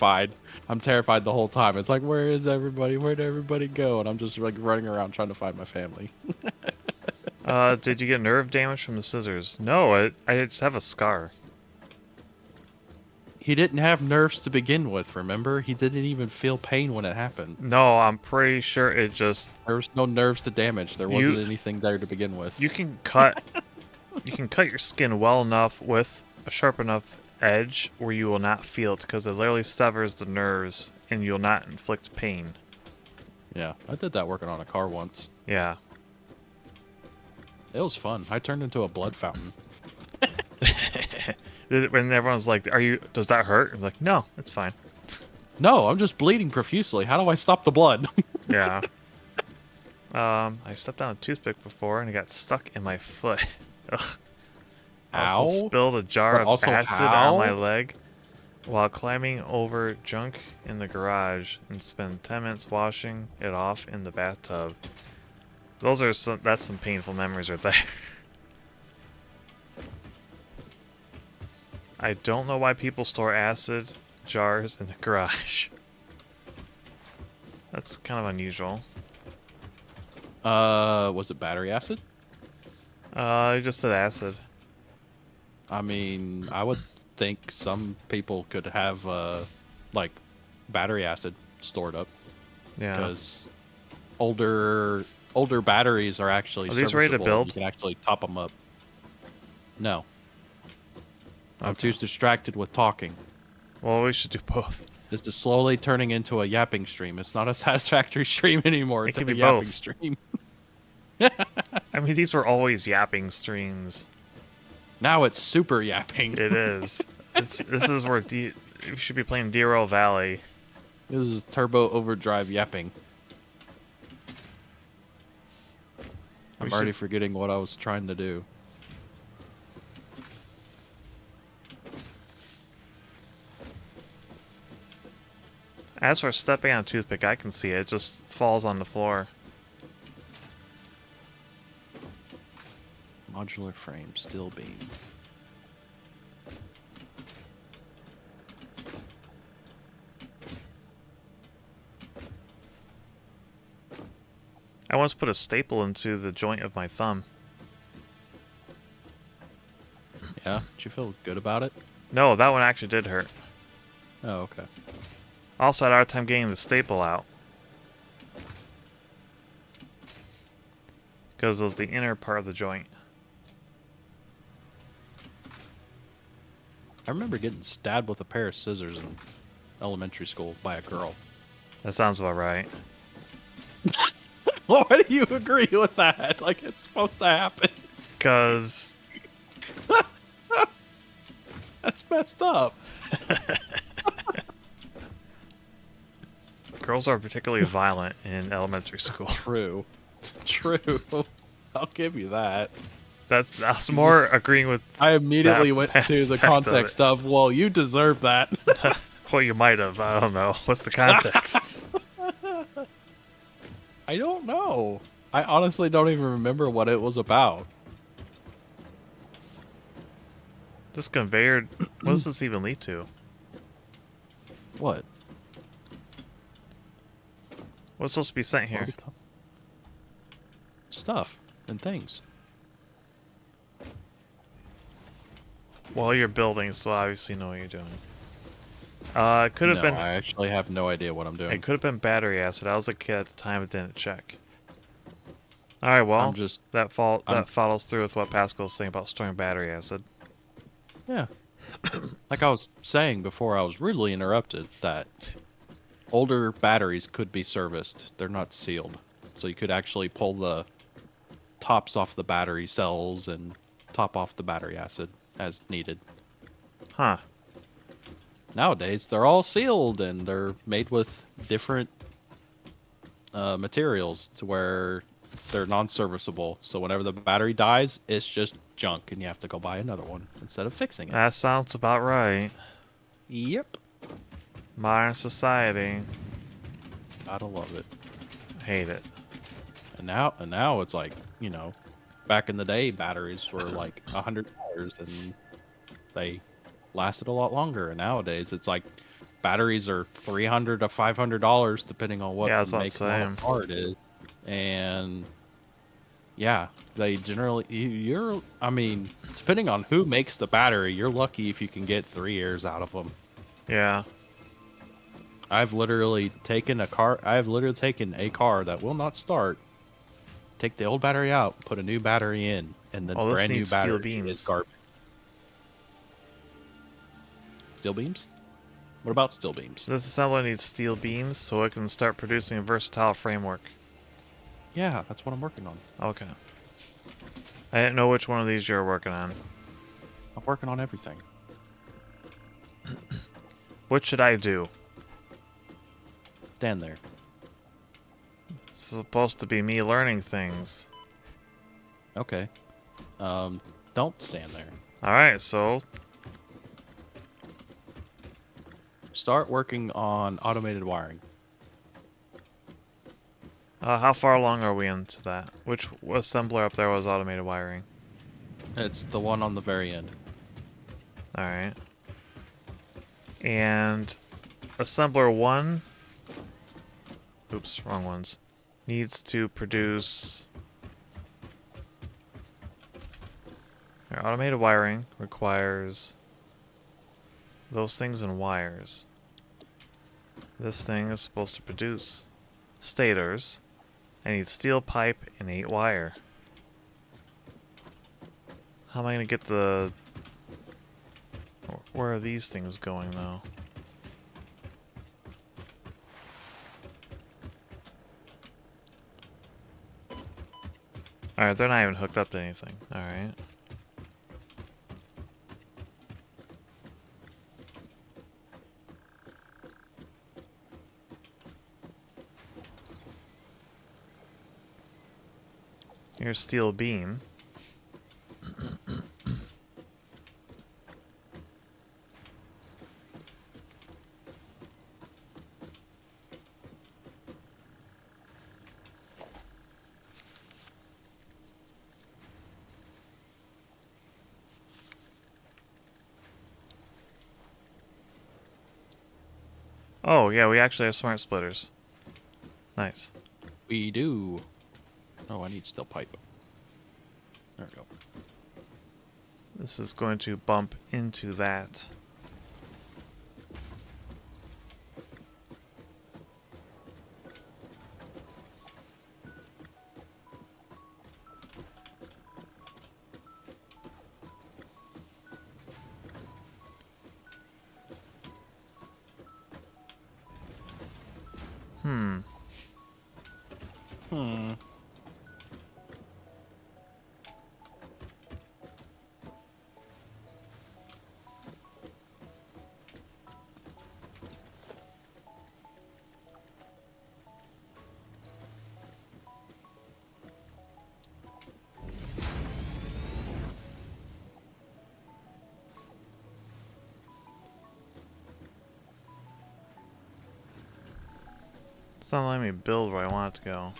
I'm terrified the whole time. It's like, where is everybody? Where'd everybody go? And I'm just like running around trying to find my family. Did you get nerve damage from the scissors? No, I just have a scar. He didn't have nerves to begin with, remember? He didn't even feel pain when it happened. No, I'm pretty sure it just... There was no nerves to damage. There wasn't anything there to begin with. You can cut your skin well enough with a sharp enough edge where you will not feel it because it literally severs the nerves and you'll not inflict pain. Yeah, I did that working on a car once. Yeah. It was fun. I turned into a blood fountain. When everyone's like, does that hurt? I'm like, no, it's fine. No, I'm just bleeding profusely. How do I stop the blood? Yeah. I stepped on a toothpick before and it got stuck in my foot. Ugh. I also Ow. spilled a jar But of also acid how? on my leg while climbing over junk in the garage and spent 10 minutes washing it off in the bathtub. That's some painful memories right there. I don't know why people store acid jars in the garage. That's kind of unusual. Was it battery acid? I just said acid. I mean, I would think some people could have like battery acid stored up Yeah. because older batteries are actually Are these ready to serviceable. build? You can actually top them up. No, I'm Okay. too distracted with talking. Well, we should do both. This is slowly turning into a yapping stream. It's not a satisfactory stream anymore. It It's can a be yapping both. stream. I mean, these were always yapping streams. Now it's super yapping. It is. This is where you should be playing DRL Valley. This is turbo overdrive yapping. I'm We already should- forgetting what I was trying to do. As for stepping on a toothpick, I can see it. It just falls on the floor. Modular frame, steel beam. I once put a staple into the joint of my thumb. Yeah, did you feel good about it? No, that one actually did hurt. Oh, okay. Also, I had a hard time getting the staple out. Because it was the inner part of the joint. I remember getting stabbed with a pair of scissors in elementary school by a girl. That sounds about right. Why do you agree with that? Like it's supposed to happen. Because That's messed up. girls are particularly violent in elementary school. True. True. I'll give you that. I was more agreeing with I immediately that went to the aspect of context it. of, well, you deserve that. what you might have. I don't know. What's the context? I don't know. I honestly don't even remember what it was about. This conveyor, what does this even lead to? What? What's supposed to be sent here? Stuff and things. Well, you're building, so obviously you know what you're doing. It could have No, been. I actually have no idea what I'm doing. It could have been battery acid. I was a kid at the time, and didn't check. All right, well, I'm just that follows through with what Pascal was saying about storing battery acid. Yeah. Like I was saying before I was rudely interrupted, that older batteries could be serviced. They're not sealed. So you could actually pull the tops off the battery cells and top off the battery acid as needed. Huh? Nowadays, they're all sealed and they're made with different materials to where they're non-serviceable. So whenever the battery dies, it's just junk and you have to go buy another one instead of fixing it. That sounds about right. Yep. Modern society. Gotta love it. Hate it. And now it's like, you know, back in the day, batteries were like $100 and they lasted a lot longer. And nowadays, it's like batteries are $300 to $500 depending on what Yeah, that's what I'm make model saying. car it is. And yeah, they generally I mean, depending on who makes the battery, you're lucky if you can get 3 years out of them. Yeah. I've literally taken a car that will not start, take the old battery out, put a new battery in, and the Oh, this brand new needs steel battery beams. is garbage. Steel beams? What about steel beams? This assembler needs steel beams so it can start producing a versatile framework. Yeah, that's what I'm working on. Okay. I didn't know which one of these you were working on. I'm working on everything. What should I do? Stand there. It's supposed to be me learning things. Okay. Don't stand there. Alright, so Start working on automated wiring. how far along are we into that? Which assembler up there was automated wiring? It's the one on the very end. Alright. And assembler 1, oops, wrong ones, needs to produce... Automated wiring requires those things and wires. This thing is supposed to produce stators. I need steel pipe and 8 wire. How am I going to get the... Where are these things going, though? Alright, they're not even hooked up to anything. Alright. Here's steel beam. Oh, yeah, we actually have smart splitters. Nice. We do. Oh, I need steel pipe. There we go. This is going to bump into that. Hmm. It's not letting me build where I want it to go.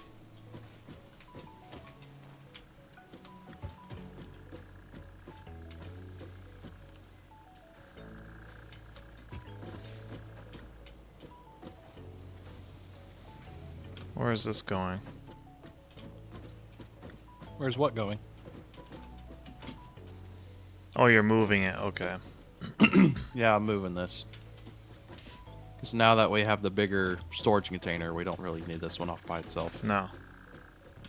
Where is this going? Where's what going? Oh, you're moving it. Okay. Yeah, I'm moving this. Because now that we have the bigger storage container, we don't really need this one off by itself. No.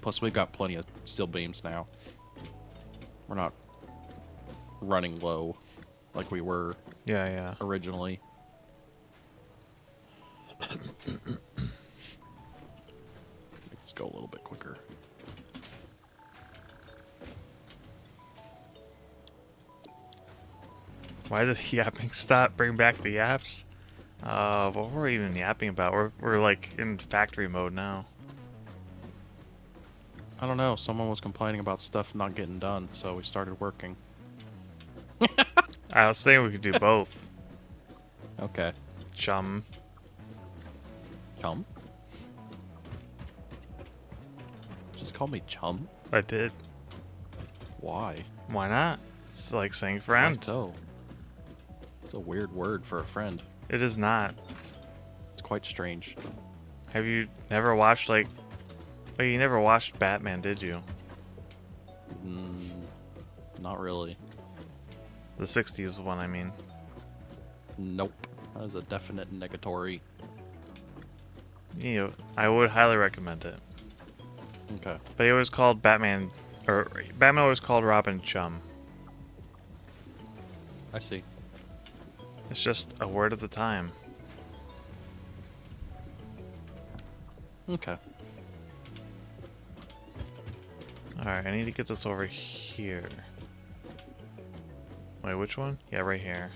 Plus, we've got plenty of steel beams now. We're not running low like we were Yeah, yeah. originally. Let's go a little bit quicker. Why did the yapping stop? Bring back the yaps? What were we even yapping about? We're like in factory mode now. I don't know. Someone was complaining about stuff not getting done, so we started working. I was saying we could do both. Okay. Chum. Chum? Just call me Chum? I did. Why? Why not? It's like saying Why friend. so? It's a weird word for a friend. It is not. It's quite strange. Have you never watched like... Wait, you never watched Batman, did you? Not really. The 60s one, I mean. Nope. That is a definite negatory. You know, I would highly recommend it. Okay. But he always called Batman... Or, Batman always called Robin Chum. I see. It's just a word at a time. Okay. Alright, I need to get this over here. Wait, which one? Yeah, right here.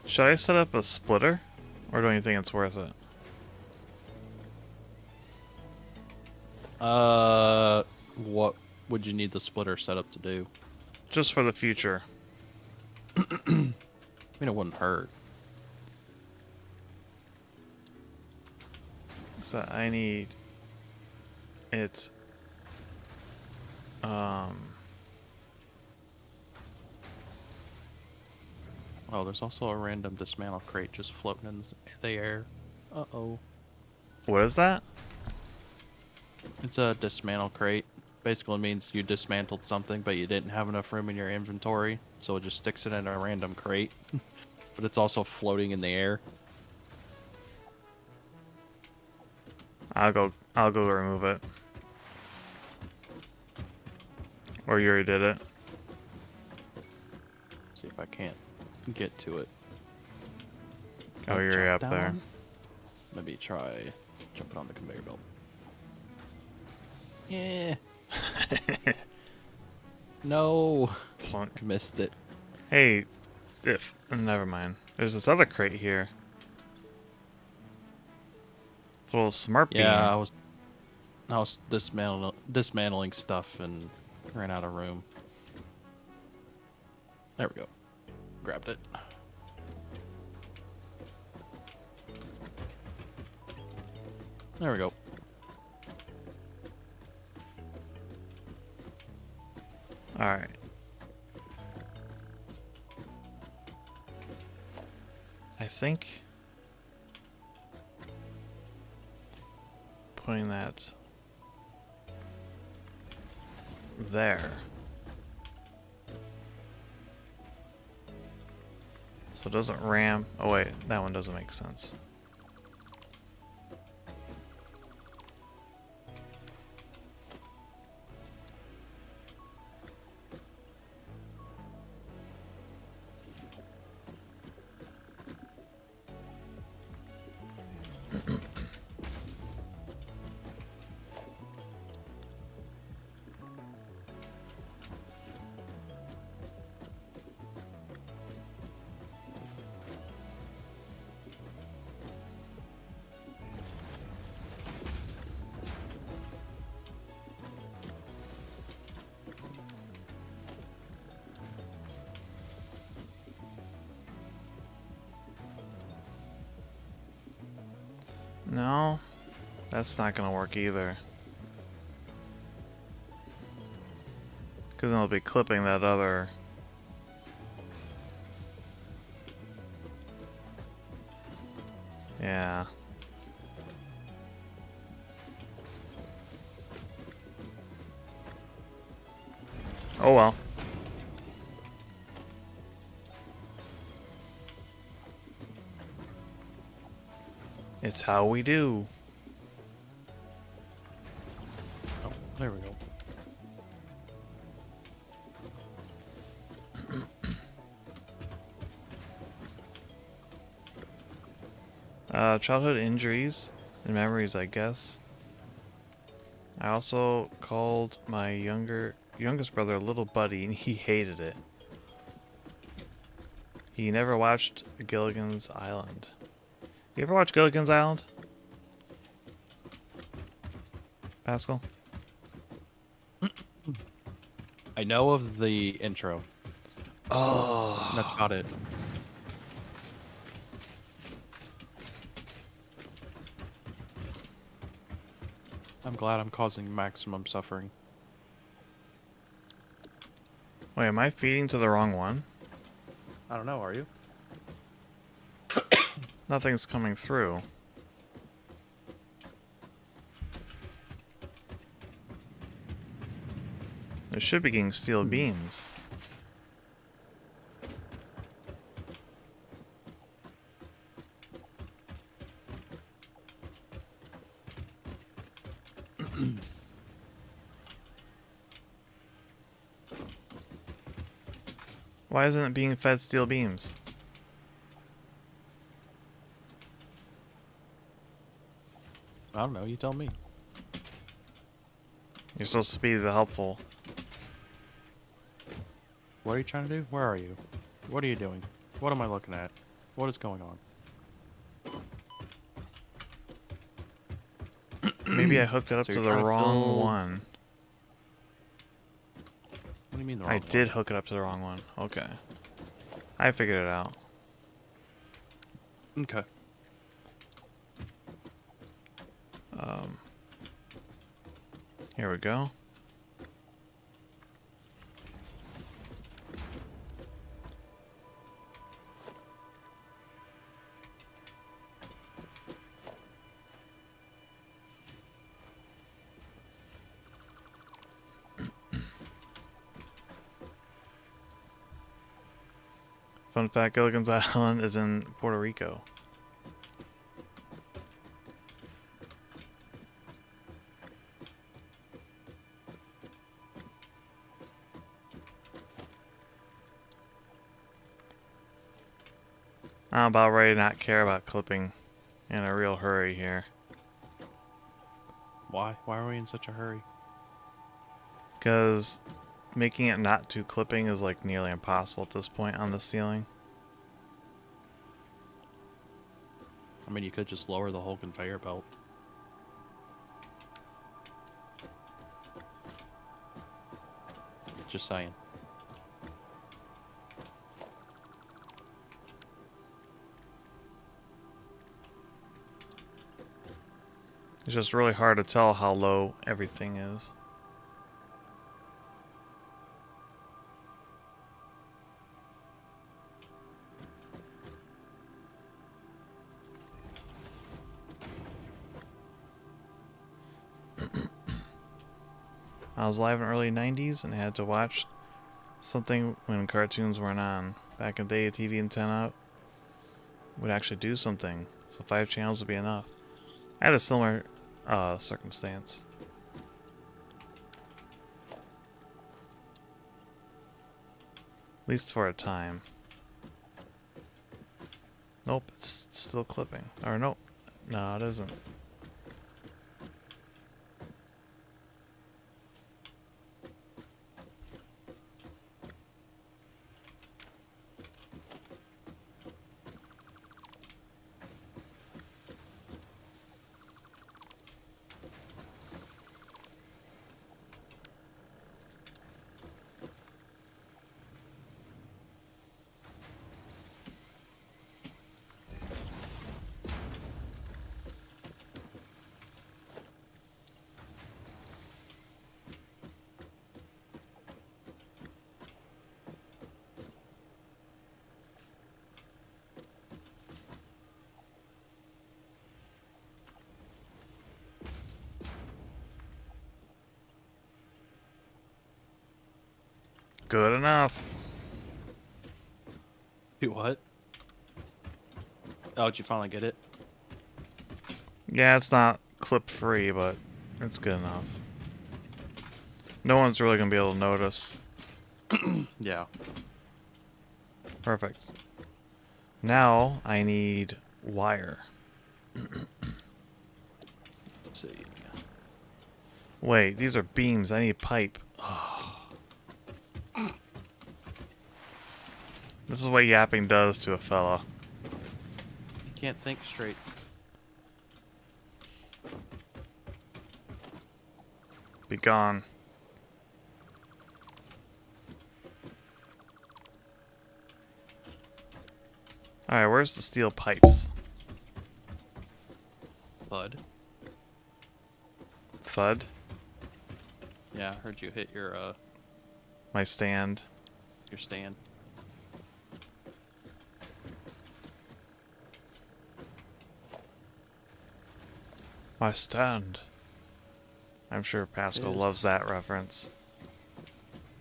Should I set up a splitter? Or don't you think it's worth it? What would you need the splitter set up to do? Just for the future. I mean, it wouldn't hurt. So I need it. Oh, there's also a random dismantle crate just floating in the air. Uh-oh. What is that? It's a dismantle crate. Basically means you dismantled something, but you didn't have enough room in your inventory, so it just sticks it in a random crate. But it's also floating in the air. I'll go remove it. Or you already did it. See if I can't get to it. Oh, you're Jump up there. down. Maybe try jumping on the conveyor belt. Yeah. No. Plunk. Missed it. Hey, never mind. There's this other crate here. It's a little smart beam. Yeah, I was dismantling stuff and ran out of room. There we go. Grabbed it. There we go. Alright. I think putting that there. So it doesn't ram. Oh wait, that one doesn't make sense. No, that's not gonna work either. Because then I'll be clipping that other. Yeah. Oh well. It's how we do. Oh, there we go. Childhood injuries and memories, I guess. I also called my youngest brother Little Buddy, and he hated it. He never watched Gilligan's Island. You ever watch Gilligan's Island? Pascal? I know of the intro. Oh. That's about it. I'm glad I'm causing maximum suffering. Wait, am I feeding to the wrong one? I don't know, are you? Nothing's coming through. It should be getting steel beams. Why isn't it being fed steel beams? I don't know. You tell me. You're supposed to be the helpful. What are you trying to do? Where are you? What are you doing? What am I looking at? What is going on? Maybe I hooked it up So to you're the trying to wrong fill- one. What do you mean the wrong I one? did hook it up to the wrong one. Okay. I figured it out. Okay. Here we go. Fun fact, Gilligan's Island is in Puerto Rico. I'm about ready to not care about clipping in a real hurry here. Why? Why are we in such a hurry? Because making it not too clipping is like nearly impossible at this point on the ceiling. I mean, you could just lower the whole conveyor belt. Just saying. It's just really hard to tell how low everything is. I was live in the early 90s and had to watch something when cartoons weren't on. Back in the day, TV antenna would actually do something, so 5 channels would be enough. I had a similar circumstance. At least for a time. Nope, it's still clipping. Or nope. No, it isn't. Good enough. Do what? Oh, did you finally get it? Yeah, it's not clip free, but it's good enough. No one's really gonna be able to notice. Yeah. Perfect. Now I need wire. Let's see. Wait, these are beams. I need pipe. This is what yapping does to a fella. Can't think straight. Be gone. Alright, where's the steel pipes? Bud. Thud? Yeah, I heard you hit your My stand. stand. My stand. I'm sure Pascal Yes. loves that reference.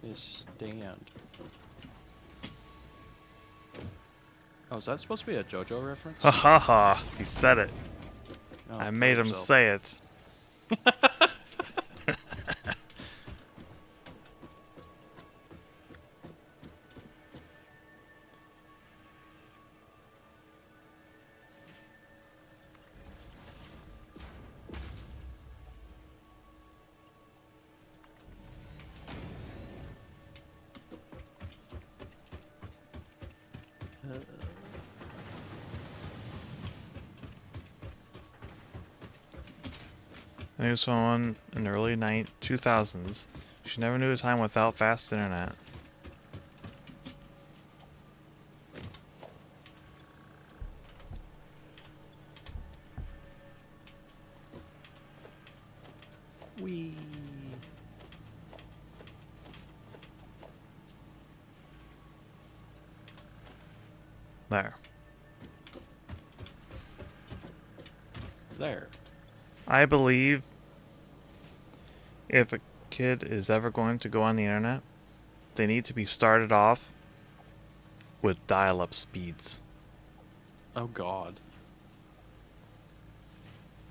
His stand. Oh, is that supposed to be a JoJo reference? Ha ha ha! He said it. Oh, I made him himself. say it. I knew someone in the early 2000s. She never knew a time without fast internet. Wee. There. There. I believe if a kid is ever going to go on the internet, they need to be started off with dial-up speeds. Oh God.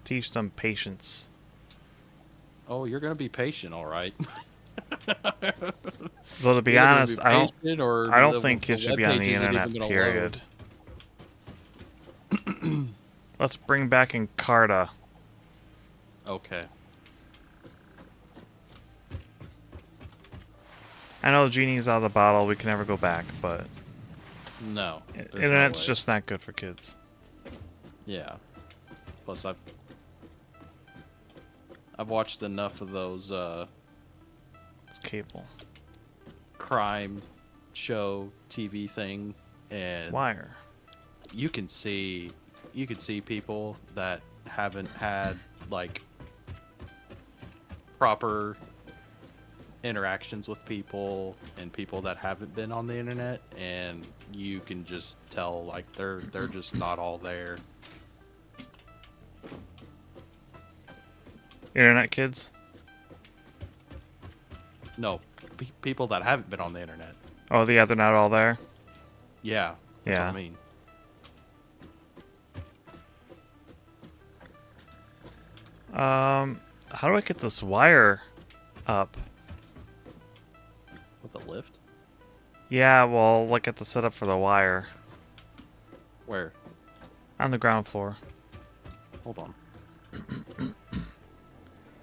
Teach them patience. Oh, you're gonna be patient, all right. Though to be You're either gonna honest, be I patient or don't the think kids should web be on page the isn't even internet, gonna period. load. Let's bring back Encarta. Okay. I know the genie's out of the bottle, we can never go back, but No. there's no internet's way. just not good for kids. Yeah. Plus, I've watched enough of those It's cable. crime show TV thing, and Wire. you can see people that haven't had like proper interactions with people and people that haven't been on the internet, and you can just tell like they're just not all there. Internet kids? No, people that haven't been on the internet. Oh, yeah, they're not all there? Yeah, that's Yeah. what I mean. How do I get this wire up? With a lift? Yeah, well, look at the setup for the wire. Where? On the ground floor. Hold on.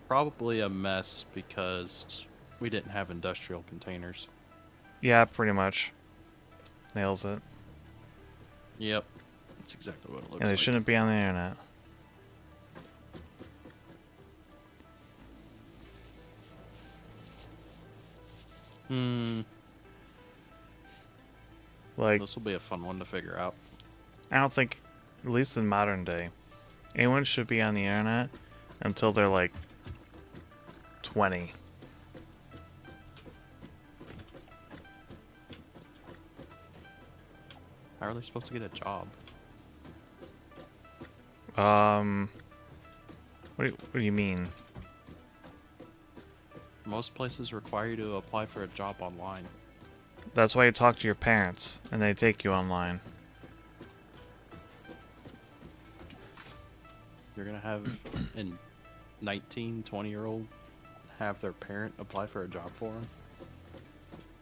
Probably a mess because we didn't have industrial containers. Yeah, pretty much. Nails it. Yep. That's exactly what it looks And they like. shouldn't be on the internet. Like, This will be a fun one to figure out. I don't think, at least in modern day, anyone should be on the internet until they're like 20. How are they supposed to get a job? What do you mean? Most places require you to apply for a job online. That's why you talk to your parents, and they take you online. You're gonna have a 19, 20-year-old have their parent apply for a job for them?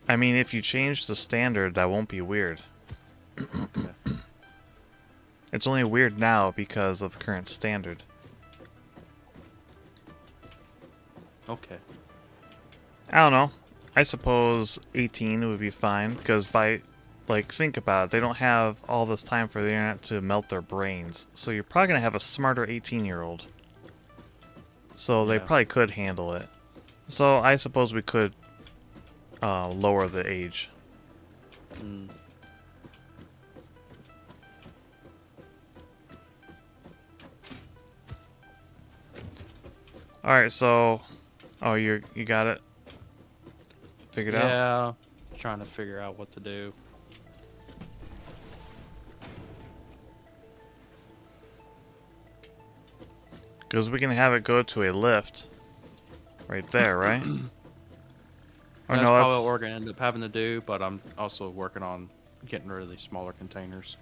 I mean, if you change the standard, that won't be weird. Okay. It's only weird now because of the current standard. Okay. I don't know. I suppose 18 would be fine, because think about it, they don't have all this time for the internet to melt their brains. So you're probably going to have a smarter 18-year-old. So they Yeah. probably could handle it. So I suppose we could lower the age. Mm. Alright, so... Oh, you got it? Figured out? Yeah. Trying to figure out what to do. Because we can have it go to a lift. Right there, right? Or That's no, probably that's... what we're gonna end up having to do, but I'm also working on getting rid of these smaller containers.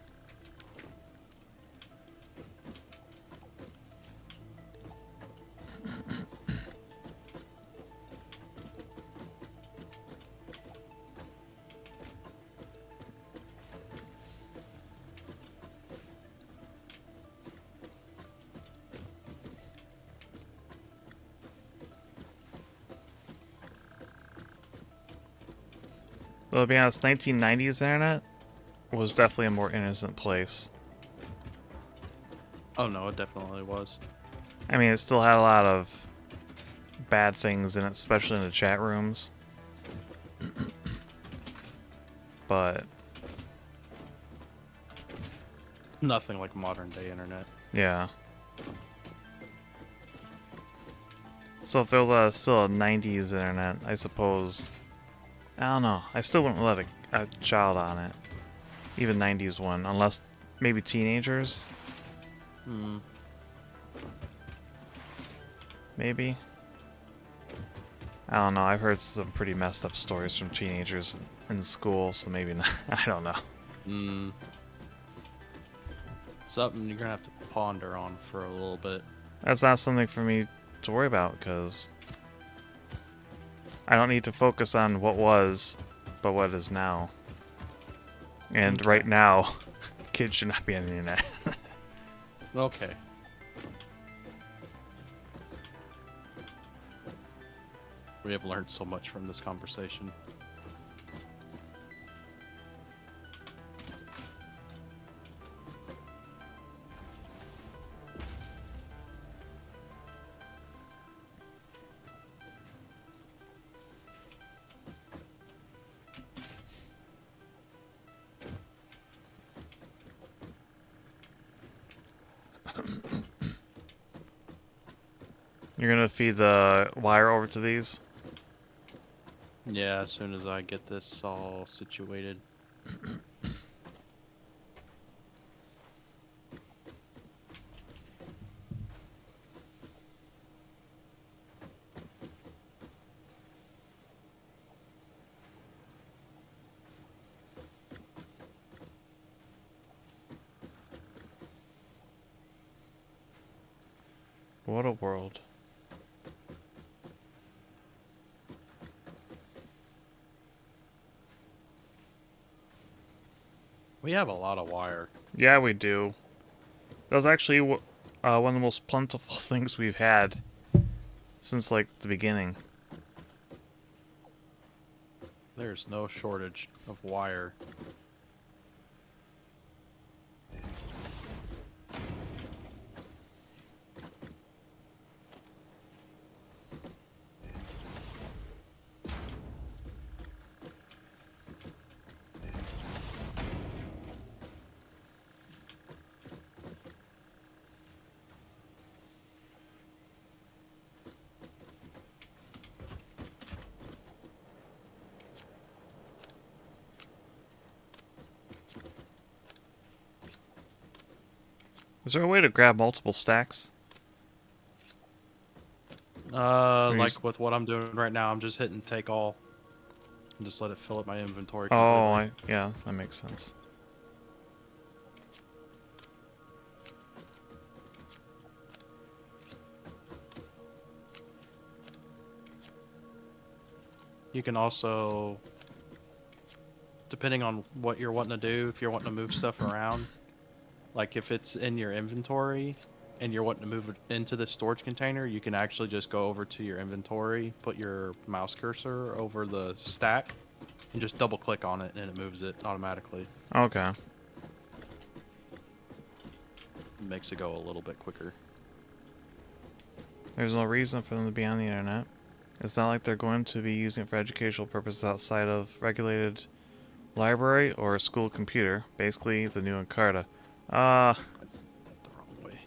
Well, to be honest, 1990s internet was definitely a more innocent place. Oh no, it definitely was. I mean, it still had a lot of bad things in it, especially in the chat rooms. But Nothing like modern day internet. yeah. So if there was still a 90s internet, I suppose... I don't know. I still wouldn't let a child on it. Even 90s one. Unless maybe teenagers? Hmm. Maybe? I don't know. I've heard some pretty messed up stories from teenagers in school, so maybe not. I don't know. Hmm. Something you're gonna have to ponder on for a little bit. That's not something for me to worry about, because I don't need to focus on what was, but what is now. And Okay. right now, kids should not be on the internet. Okay. We have learned so much from this conversation. You're gonna feed the wire over to these? Yeah, as soon as I get this all situated. What a world. We have a lot of wire. Yeah, we do. That was actually one of the most plentiful things we've had since, like, the beginning. There's no shortage of wire. Is there a way to grab multiple stacks? Like with what I'm doing right now, I'm just hitting take all and just let it fill up my inventory Oh, completely. yeah, that makes sense. You can also, depending on what you're wanting to do, if you're wanting to move stuff around, like if it's in your inventory and you're wanting to move it into the storage container, you can actually just go over to your inventory, put your mouse cursor over the stack, and just double click on it and it moves it automatically. Okay. It makes it go a little bit quicker. There's no reason for them to be on the internet. It's not like they're going to be using it for educational purposes outside of regulated library or school computer. Basically, the new Encarta. The wrong way.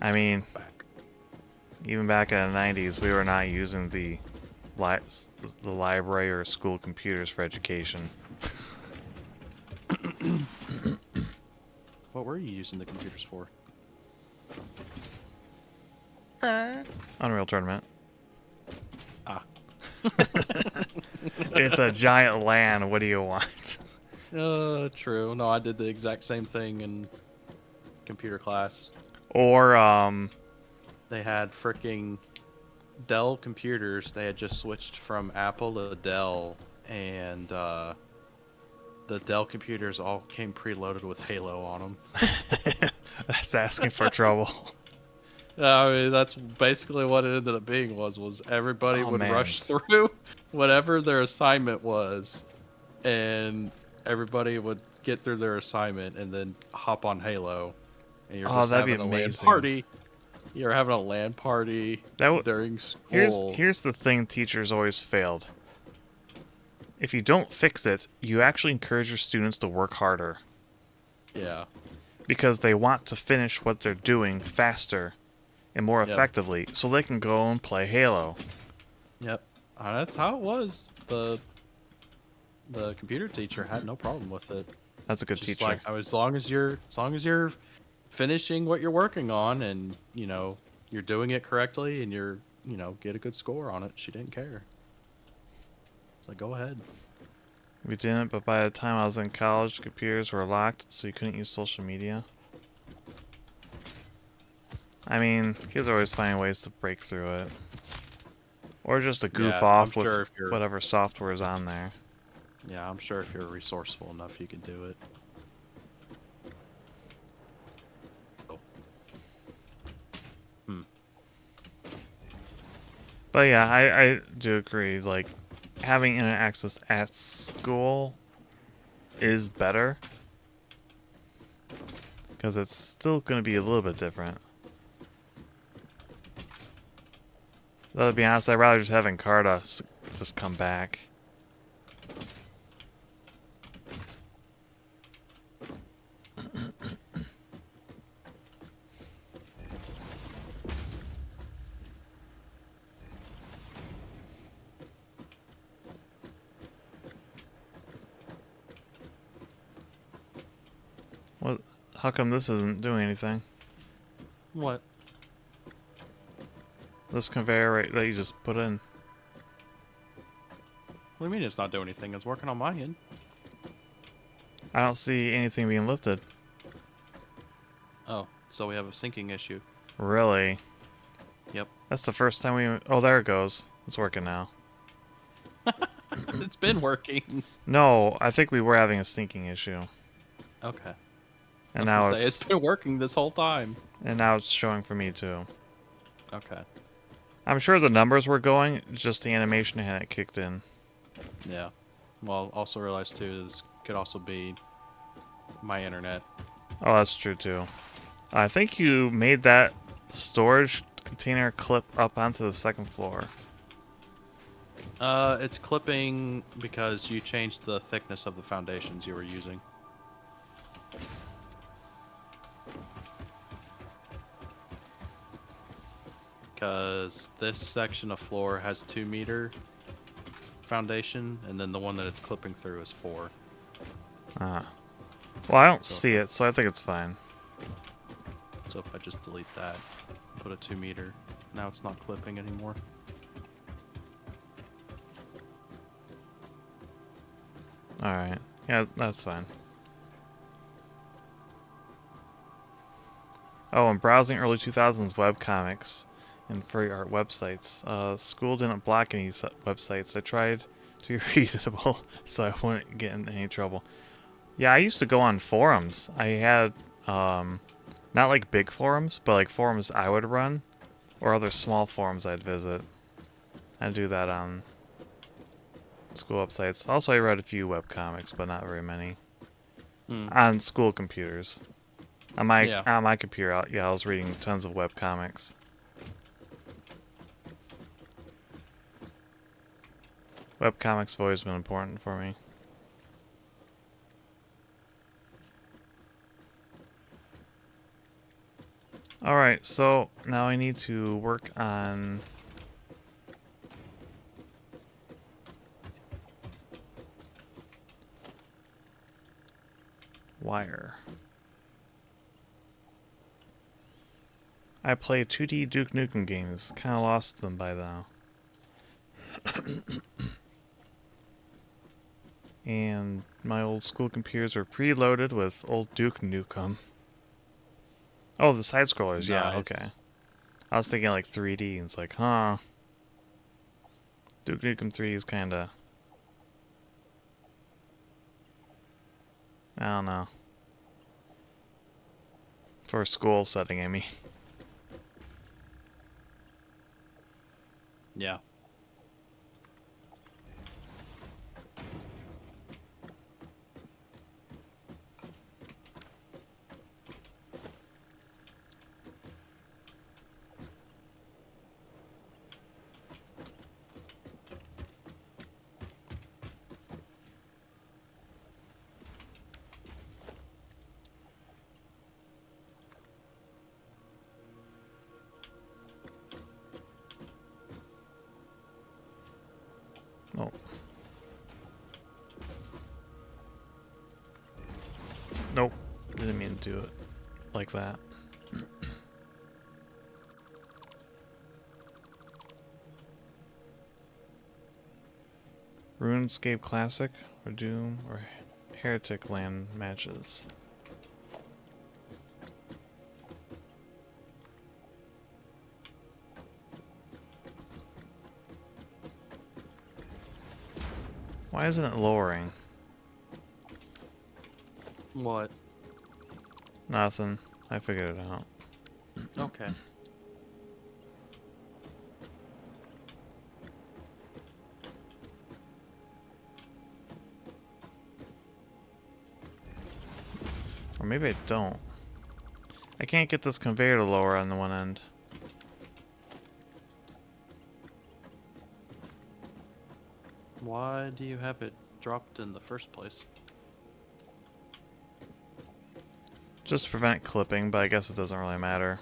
I mean, Back. even back in the 90s, we were not using the library or school computers for education. What were you using the computers for? Unreal Tournament. Ah. It's a giant LAN. What do you want? True. No, I did the exact same thing in computer class. Or, They had freaking Dell computers. They had just switched from Apple to Dell, and the Dell computers all came preloaded with Halo on them. that's asking for trouble. I mean, that's basically what it ended up being was everybody Oh, would man. rush through whatever their assignment was, and everybody would get through their assignment and then hop on Halo, and you're Oh, just that'd be having a LAN amazing. party. You're having a LAN party during school. Here's the thing teachers always failed. If you don't fix it, you actually encourage your students to work harder. Yeah. Because they want to finish what they're doing faster and more effectively, so they can go and play Halo. Yep. That's how it was. The computer teacher had no problem with it. That's a good Just teacher. like, as long as you're finishing what you're working on, and you're doing it correctly, and you're get a good score on it, she didn't care. It's like, go ahead. We didn't, but by the time I was in college, computers were locked, so you couldn't use social media. I mean, kids are always finding ways to break through it. Or just to goof off with whatever software is on there. Yeah, I'm sure if you're resourceful enough, you can do it. But yeah, I do agree, like, having internet access at school is better. Because it's still going to be a little bit different. Though, to be honest, I'd rather just have Encarta just come back. What? How come this isn't doing anything? What? This conveyor right that you just put in. What do you mean it's not doing anything? It's working on my end. I don't see anything being lifted. Oh, so we have a syncing issue. Really? Yep. That's the first time we... Oh, there it goes. It's working now. It's been working. No, I think we were having a syncing issue. Okay. And now it's been working this whole time. And now it's showing for me too. Okay. I'm sure the numbers were going, just the animation hadn't kicked in. Yeah. Well, also realize too, this could also be my internet. Oh, that's true too. I think you made that storage container clip up onto the second floor. It's clipping because you changed the thickness of the foundations you were using. Because this section of floor has 2 meter foundation, and then the one that it's clipping through is 4. Ah. Well, I don't see it, so I think it's fine. So if I just delete that, put a 2 meter, now it's not clipping anymore. Alright. Yeah, that's fine. Oh, I'm browsing early 2000s webcomics and furry art websites. School didn't block any websites. I tried to be reasonable so I wouldn't get in any trouble. Yeah, I used to go on forums. I had, not like big forums, but like forums I would run, or other small forums I'd visit. I'd do that on school websites. Also, I read a few webcomics, but not very many. On school computers. On my computer, I was reading tons of webcomics. Webcomics have always been important for me. Alright, so now I need to work on wire. I play 2D Duke Nukem games. Kinda lost them by now. And my old school computers were preloaded with old Duke Nukem. Oh, the side scrollers, yeah, Nice. okay. I was thinking like 3D, and it's like, huh. Duke Nukem 3 is kinda... I don't know. For a school setting, I mean. Yeah. Oh. Nope. Didn't mean to do it like that. RuneScape Classic or Doom or Heretic land matches. Why isn't it lowering? What? Nothing. I figured it out. Okay. Or maybe I don't. I can't get this conveyor to lower on the one end. Why do you have it dropped in the first place? Just to prevent clipping, but I guess it doesn't really matter.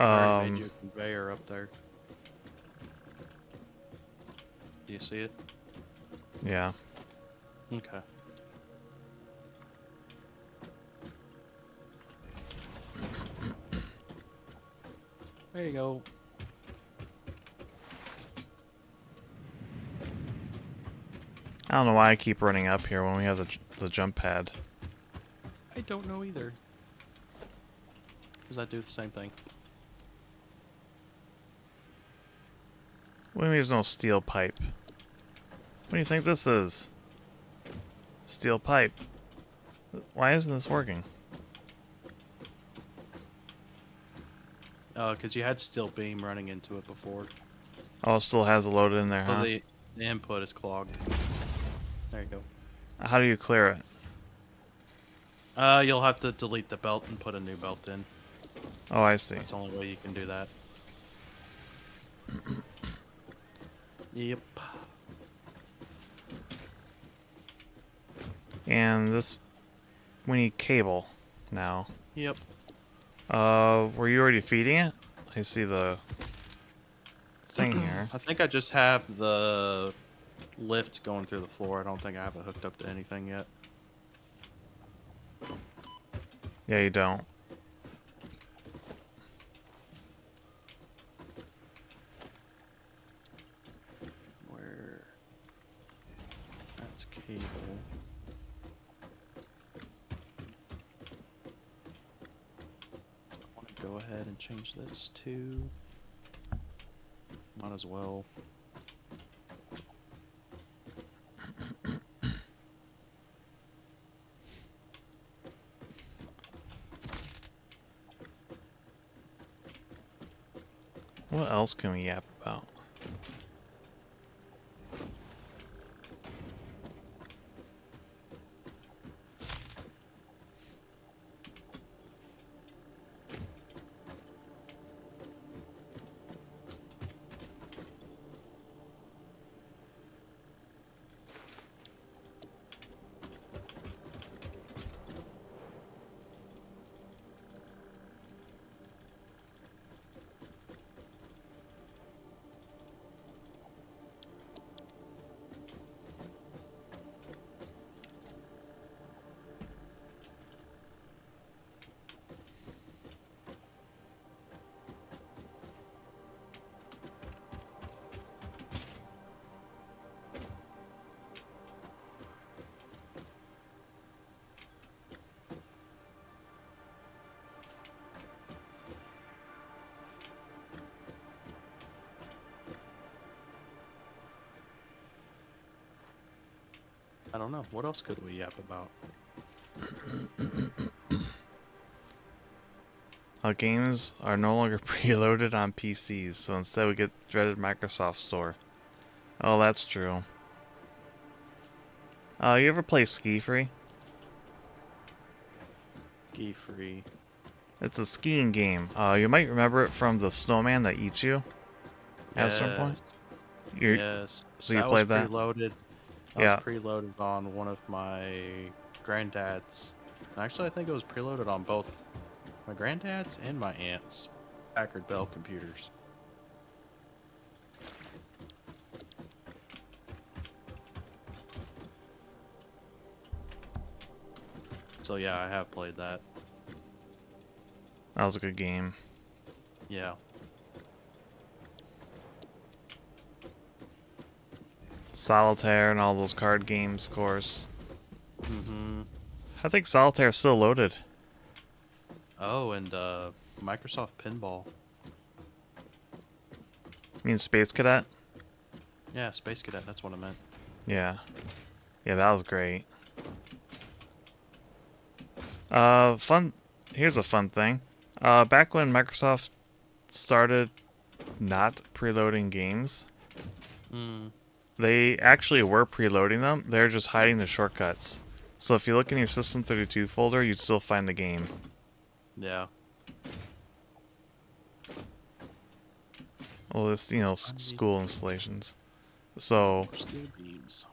I already made you a conveyor up there. Do you see it? Yeah. Okay. There you go. I don't know why I keep running up here when we have the jump pad. I don't know either. Because I do the same thing. What do you mean there's no steel pipe? What do you think this is? Steel pipe. Why isn't this working? Because you had steel beam running into it before. Oh, it still has it loaded in there, So huh? the input is clogged. There you go. How do you clear it? You'll have to delete the belt and put a new belt in. Oh, I see. That's the only way you can do that. Yep. And this... We need cable now. Yep. Were you already feeding it? I see the thing here. I think I just have the lift going through the floor. I don't think I have it hooked up to anything yet. Yeah, you don't. Where? That's cable. I want to go ahead and change this to... Might as well. What else can we yap about? I don't know. What else could we yap about? Our games are no longer preloaded on PCs, so instead we get dreaded Microsoft Store. Oh, that's true. You ever play Ski Free? Ski free. It's a skiing game. You might remember it from the snowman that eats you at some point. Yes. So you played that? Preloaded. That Yeah. was preloaded on one of my granddad's. Actually, I think it was preloaded on both my granddad's and my aunt's Packard Bell computers. So yeah, I have played that. That was a good game. Yeah. Solitaire and all those card games, of course. Mm-hmm. I think Solitaire is still loaded. Oh, and Microsoft Pinball. You mean Space Cadet? Yeah, Space Cadet, that's what I meant. Yeah. Yeah, that was great. Fun. Here's a fun thing. Back when Microsoft started not preloading games, they actually were preloading them. They're just hiding the shortcuts. So if you look in your System32 folder, you'd still find the game. Yeah. Well, it's, you know, school installations. So Steel beams.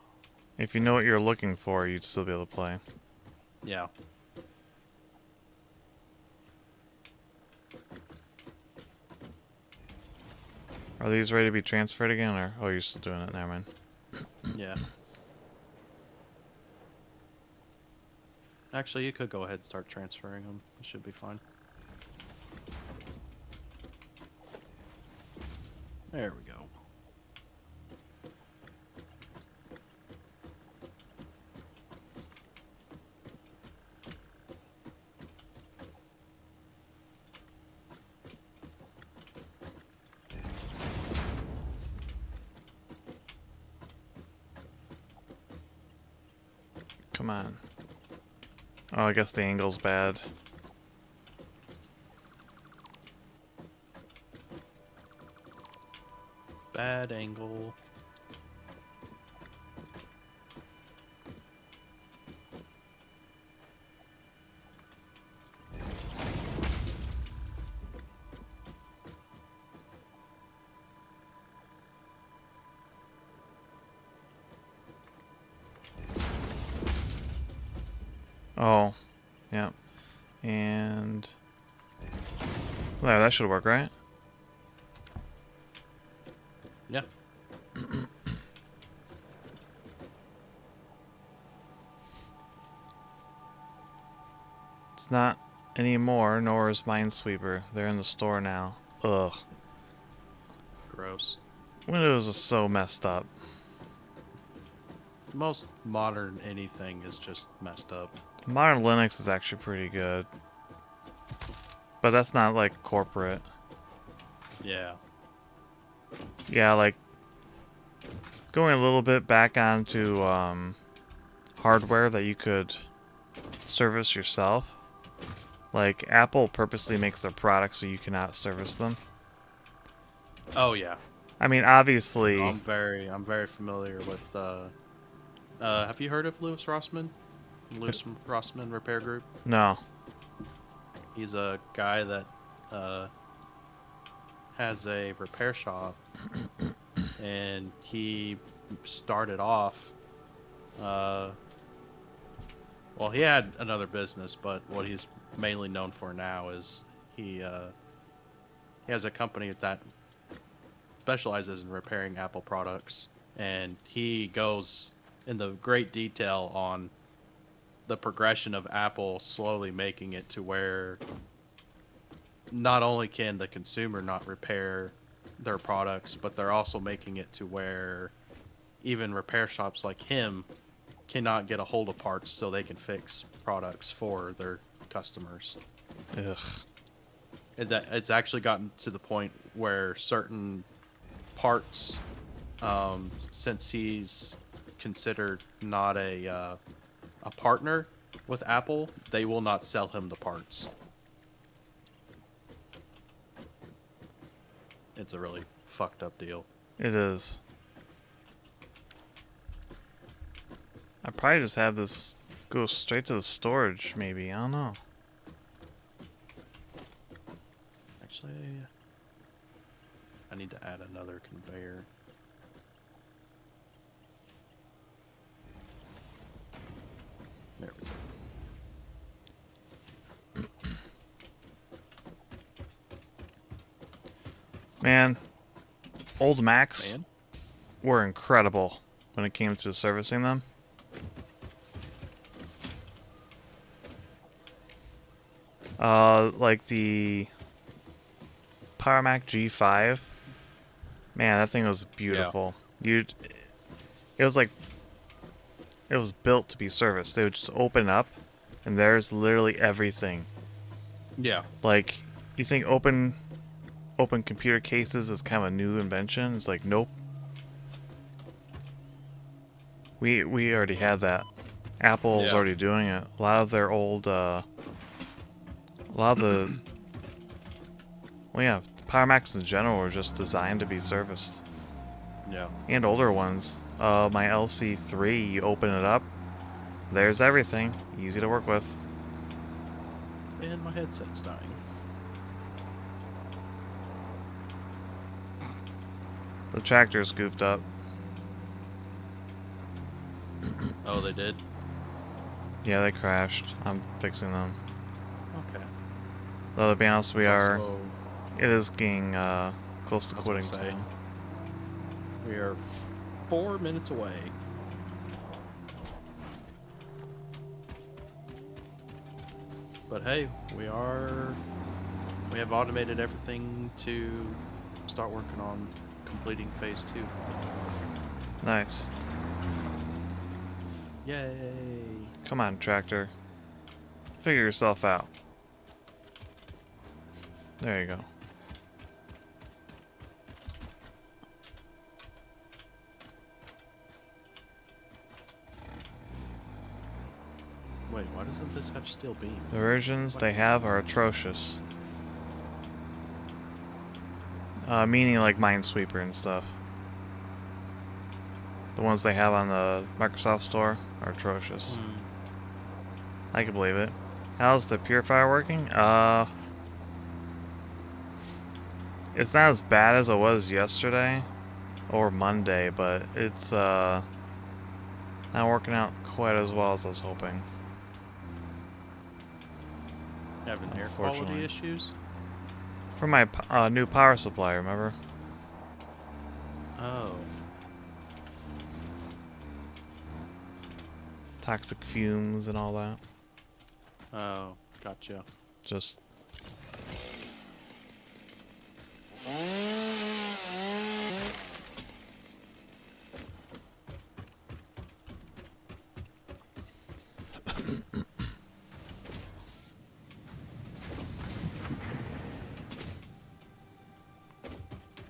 if you know what you're looking for, you'd still be able to play. Yeah. Are these ready to be transferred again, or oh, you're still doing it? Never mind. Yeah. Actually, you could go ahead and start transferring them. It should be fine. There we go. Come on. Oh, I guess the angle's bad. Bad angle. Oh, yeah. And there, that should work, right? Yeah. It's not anymore, nor is Minesweeper. They're in the store now. Ugh. Gross. Windows is so messed up. Most modern anything is just messed up. Modern Linux is actually pretty good. But that's not like corporate. Yeah. Yeah, like going a little bit back onto hardware that you could service yourself. Like Apple purposely makes their products so you cannot service them. Oh yeah. I mean, obviously. I'm very familiar with. Have you heard of Louis Rossmann? Louis Rossmann Repair Group. No. He's a guy that has a repair shop, and he started off. Well, he had another business, but what he's mainly known for now is he has a company that specializes in repairing Apple products, and he goes into great detail on the progression of Apple slowly making it to where not only can the consumer not repair their products, but they're also making it to where even repair shops like him cannot get a hold of parts so they can fix products for their customers. Ugh. It's actually gotten to the point where certain parts, since he's considered not a partner with Apple, they will not sell him the parts. It's a really fucked up deal. It is. I probably just have this go straight to the storage, maybe. I don't know. to add another conveyor. There we go. Man, old Macs Man? were incredible when it came to servicing them. Like the Power Mac G5. Man, that thing was beautiful. It was like, it was built to be serviced. They would just open up, and there's literally everything. Yeah. Like, you think open computer cases is kind of a new invention? It's like, nope. We already had that. Apple's Yeah. already doing it. A lot of their old, a lot of the, well, yeah, Power Macs in general were just designed to be serviced. Yeah. And older ones. My LC3, you open it up, there's everything. Easy to work with. And my headset's dying. The tractor's goofed up. Oh, they did? Yeah, they crashed. I'm fixing them. Okay. Though, to be honest, we It's are. also- It is getting close to I was quitting gonna say. time. We are 4 minutes away. But hey, we have automated everything to start working on completing phase 2. Nice. Yay! Come on, tractor. Figure yourself out. There you go. Wait, why doesn't this have steel beam? The versions they have are atrocious. Meaning like Minesweeper and stuff. The ones they have on the Microsoft Store are atrocious. I can believe it. How's the purifier working? It's not as bad as it was yesterday or Monday, but it's not working out quite as well as I was hoping. Having air quality Unfortunately. issues? For my new power supply, remember? Oh. Toxic fumes and all that. Oh, gotcha. Just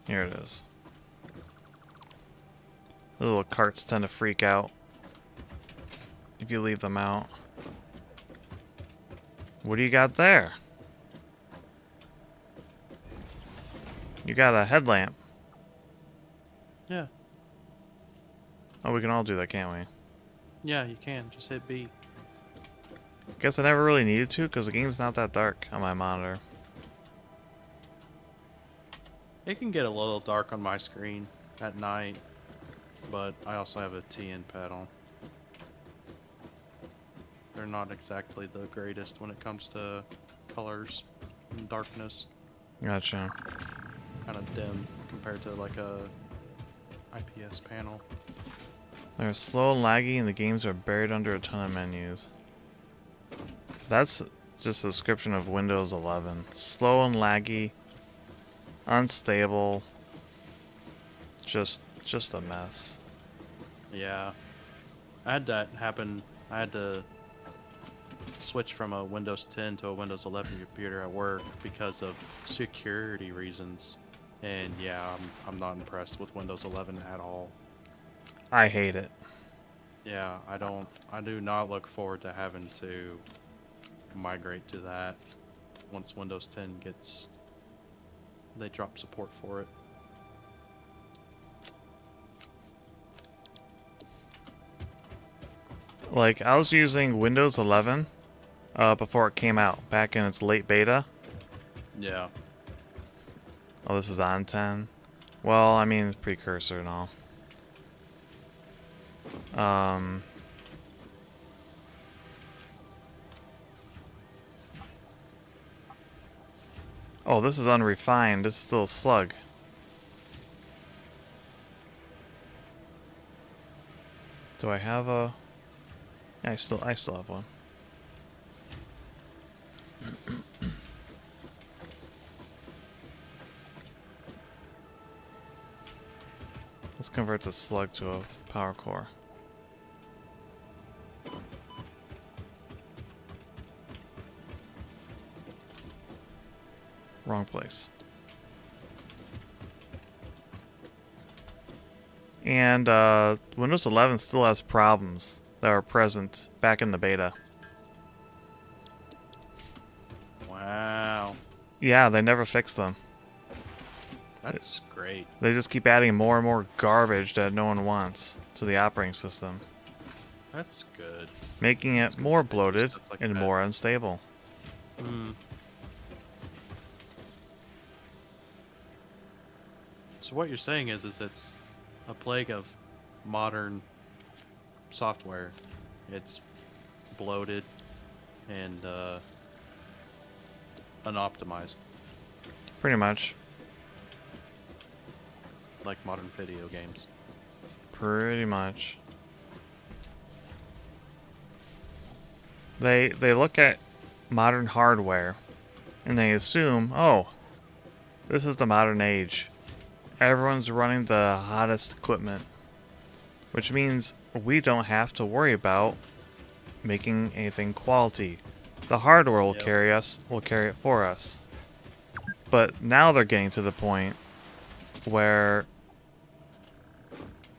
here it is. The little carts tend to freak out if you leave them out. What do you got there? You got a headlamp. Yeah. Oh, we can all do that, can't we? Yeah, you can. Just hit B. Guess I never really needed to because the game's not that dark on my monitor. It can get a little dark on my screen at night, but I also have a TN pad on. They're not exactly the greatest when it comes to colors and darkness. Gotcha. Kind of dim compared to like a IPS panel. They're slow and laggy, and the games are buried under a ton of menus. That's just a description of Windows 11. Slow and laggy, unstable, just a mess. Yeah. I had that happen. I had to switch from a Windows 10 to a Windows 11 computer at work because of security reasons. And yeah, I'm not impressed with Windows 11 at all. I hate it. Yeah, I do not look forward to having to migrate to that once Windows 10 they drop support for it. Like, I was using Windows 11 before it came out, back in its late beta. Yeah. Oh, this is on 10. Well, I mean, precursor and all. Oh, this is unrefined. This is still a slug. Do I have a... Yeah, I still have one. Let's convert the slug to a power core. Wrong place. And Windows 11 still has problems that were present back in the beta. Wow. Yeah, they never fixed them. That's great. They just keep adding more and more garbage that no one wants to the operating system, That's good. making That's it good more that they do bloated stuff like and that. more unstable. Hmm. So what you're saying is it's a plague of modern software. It's bloated and unoptimized, Pretty much. like modern video games. Pretty much. They look at modern hardware and they assume, oh, this is the modern age. Everyone's running the hottest equipment, which means we don't have to worry about making anything quality. The hardware will Yep. carry it for us. But now they're getting to the point where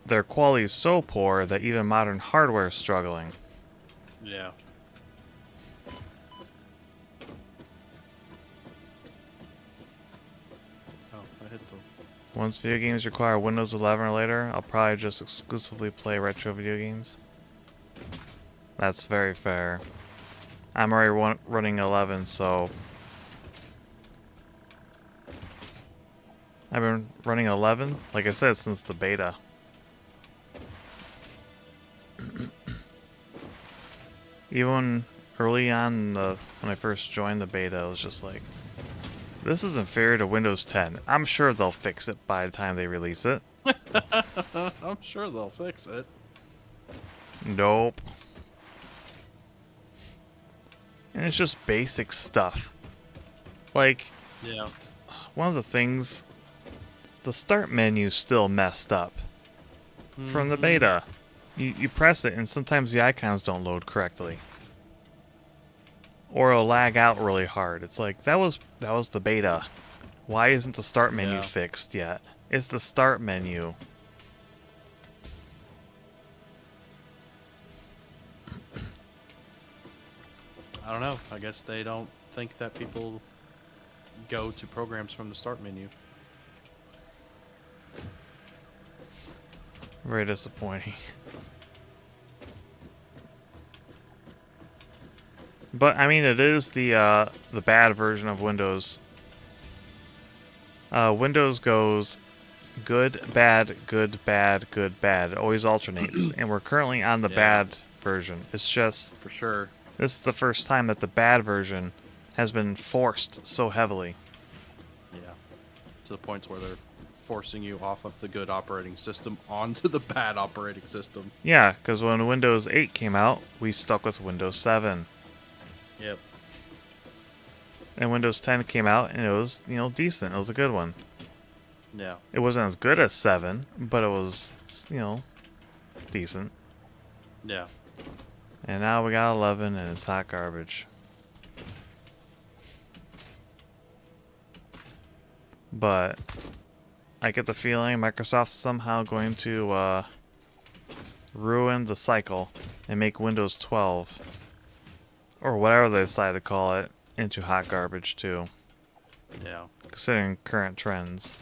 their quality is so poor that even modern hardware is struggling. Yeah. Oh, I hit the... Once video games require Windows 11 or later, I'll probably just exclusively play retro video games. That's very fair. I'm already running 11, so... I've been running 11, like I said, since the beta. Even early on, when I first joined the beta, I was just like, this is inferior to Windows 10. I'm sure they'll fix it by the time they release it. I'm sure they'll fix it. Nope. And it's just basic stuff. Like, Yeah. one of the things, the start menu's still messed up from the beta. You press it and sometimes the icons don't load correctly. Or it'll lag out really hard. It's like, that was the beta. Why isn't the start menu Yeah. fixed yet? It's the start menu. I don't know. I guess they don't think that people go to programs from the start menu. Very disappointing. But I mean, it is the bad version of Windows. Windows goes good, bad, good, bad, good, bad. It always alternates, and we're currently on the Yeah. bad version. It's just For sure. this is the first time that the bad version has been forced so heavily. Yeah. To the points where they're forcing you off of the good operating system onto the bad operating system. Yeah, because when Windows 8 came out, we stuck with Windows 7. Yep. And Windows 10 came out, and it was, decent. It was a good one. Yeah. It wasn't as good as 7, but it was, decent. Yeah. And now we got 11, and it's hot garbage. But I get the feeling Microsoft's somehow going to ruin the cycle and make Windows 12, or whatever they decide to call it, into hot garbage too, Yeah. considering current trends.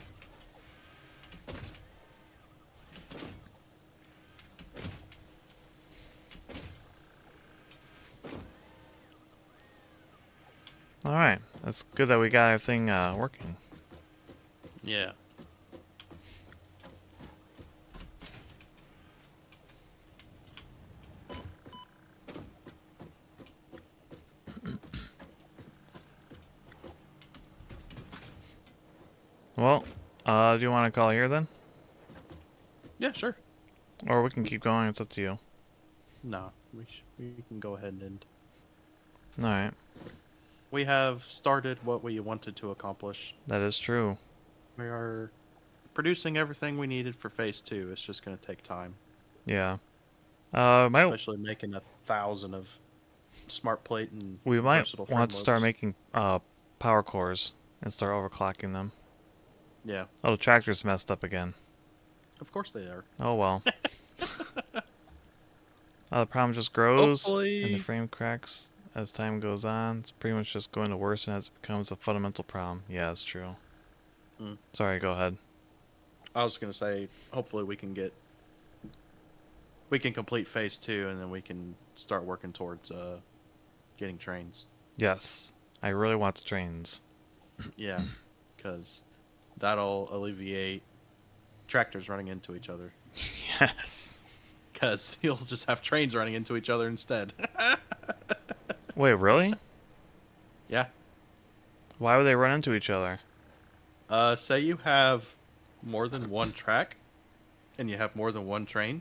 Alright, that's good that we got everything working. Yeah. Well, do you want to call here then? Yeah, sure. Or we can keep going, it's up to you. No, we can go ahead and end. Alright, We have started what we wanted to accomplish. that is true. We are producing everything we needed for phase 2. It's just going to take time. Yeah. Especially making 1,000 of smart plate and We might versatile want to start frameworks. making power cores and start overclocking them. Yeah, Oh, the tractor's messed up again. of course they are. Oh well. The problem just grows and the Hopefully, frame cracks as time goes on. It's pretty much just going to worsen as it becomes a fundamental problem. Yeah, it's true. Mm. Sorry, go ahead. I was going to say, hopefully we can complete phase 2 and then we can start working towards getting trains. Yes, I really want the trains. Yeah, because that'll alleviate tractors running into each other. Yes. Because you'll just have trains running into each other instead. Wait, really? Yeah. Why would they run into each other? Say you have more than one track and you have more than one train.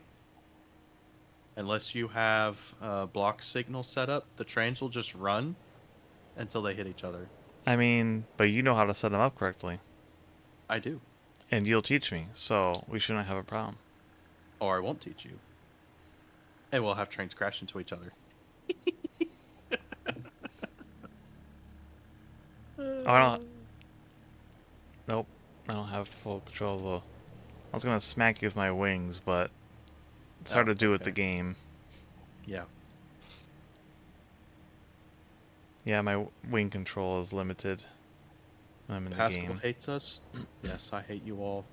Unless you have block signal set up, the trains will just run until they hit each other. I mean, but you know how to set them up correctly. I do. And you'll teach me, so we shouldn't have a problem. Or I won't teach you. And we'll have trains crash into each other. Oh, I don't... Nope. I don't have full control of the... I was going to smack you with my wings, but it's hard to do with the game. Yeah. Yeah, my wing control is limited when I'm in the Pascal game. hates us. Yes, I hate you all.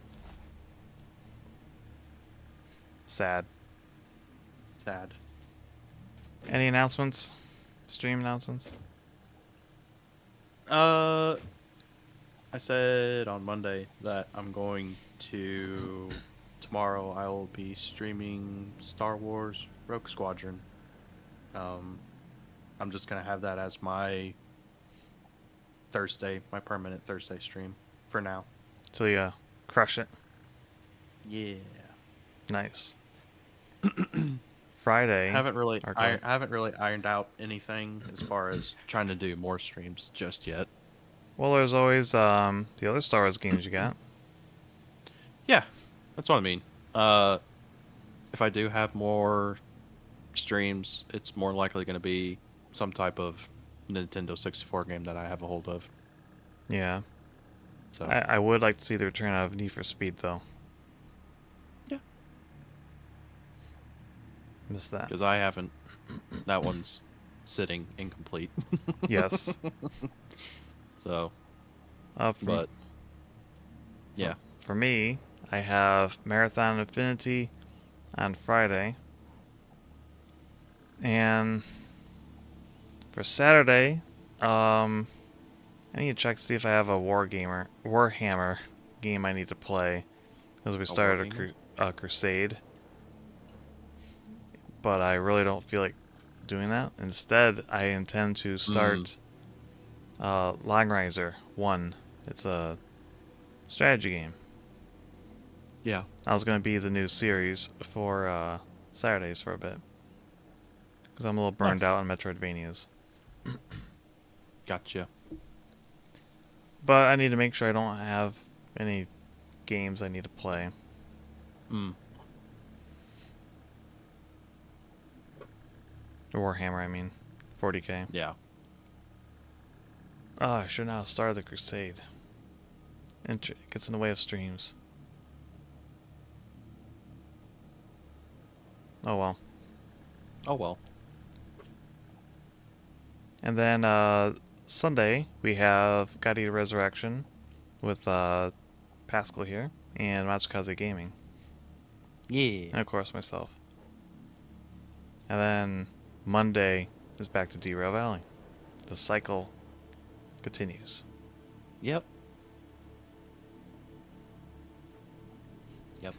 Sad. Sad. Any announcements? Stream announcements? I said on Monday that I'm going to... Tomorrow I will be streaming Star Wars Rogue Squadron. I'm just going to have that as my Thursday, my permanent Thursday stream for now. So yeah, crush it. Yeah. Nice. Friday. I haven't really Or I haven't really ironed out anything as far as trying to do more streams just yet. Well, there's always the other Star Wars games you got. Yeah, that's what I mean. If I do have more streams, it's more likely going to be some type of Nintendo 64 game that I have a hold of. Yeah. So I would like to see the return of Need for Speed, though. yeah, Miss that. because I haven't. That one's sitting incomplete. Yes. So, For, but yeah, for me, I have Marathon Infinity on Friday. And for Saturday, I need to check to see if I have a Warhammer game I need to play, because we started a crusade. But I really don't feel like doing that. Instead, I intend to start Longriser 1. It's a strategy game. yeah, I was going to be the new series for Saturdays for a bit, because I'm a little burned Nice. out on Metroidvanias. gotcha. But I need to make sure I don't have any games I need to play. Warhammer, I mean. 40k. Yeah, Oh, I should now start the crusade. It gets in the way of streams. Oh well. oh well. And then Sunday we have God Eater Resurrection with Pascal here and Matsukaze Gaming. Yeah. And of course myself. And then Monday is back to Derail Valley. The cycle continues. Yep. Yep.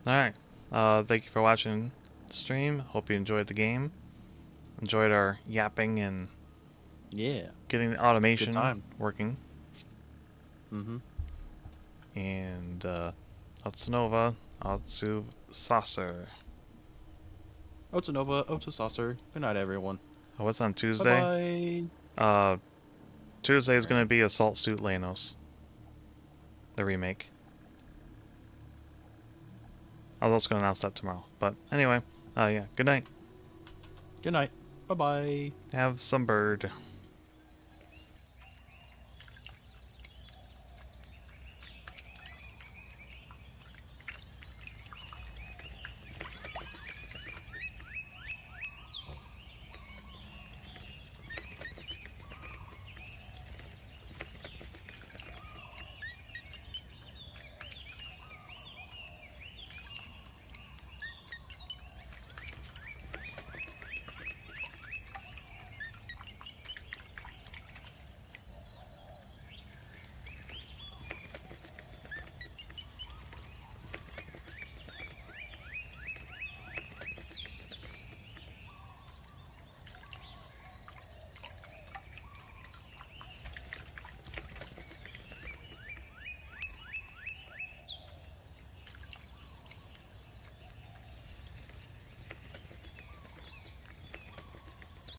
Alright. Thank you for watching the stream. Hope you enjoyed the game. Enjoyed our yapping and Yeah. getting the automation time. working. Mm-hmm. And Otsunova, Saucer. Otanova, Otasaucer. Good night, everyone. Oh, what's on Tuesday? Bye-bye. Tuesday is going to be Assault Suit Lanos. The remake. I was also going to announce that tomorrow. But anyway, yeah, good night. Good night. Bye-bye. Have some bird.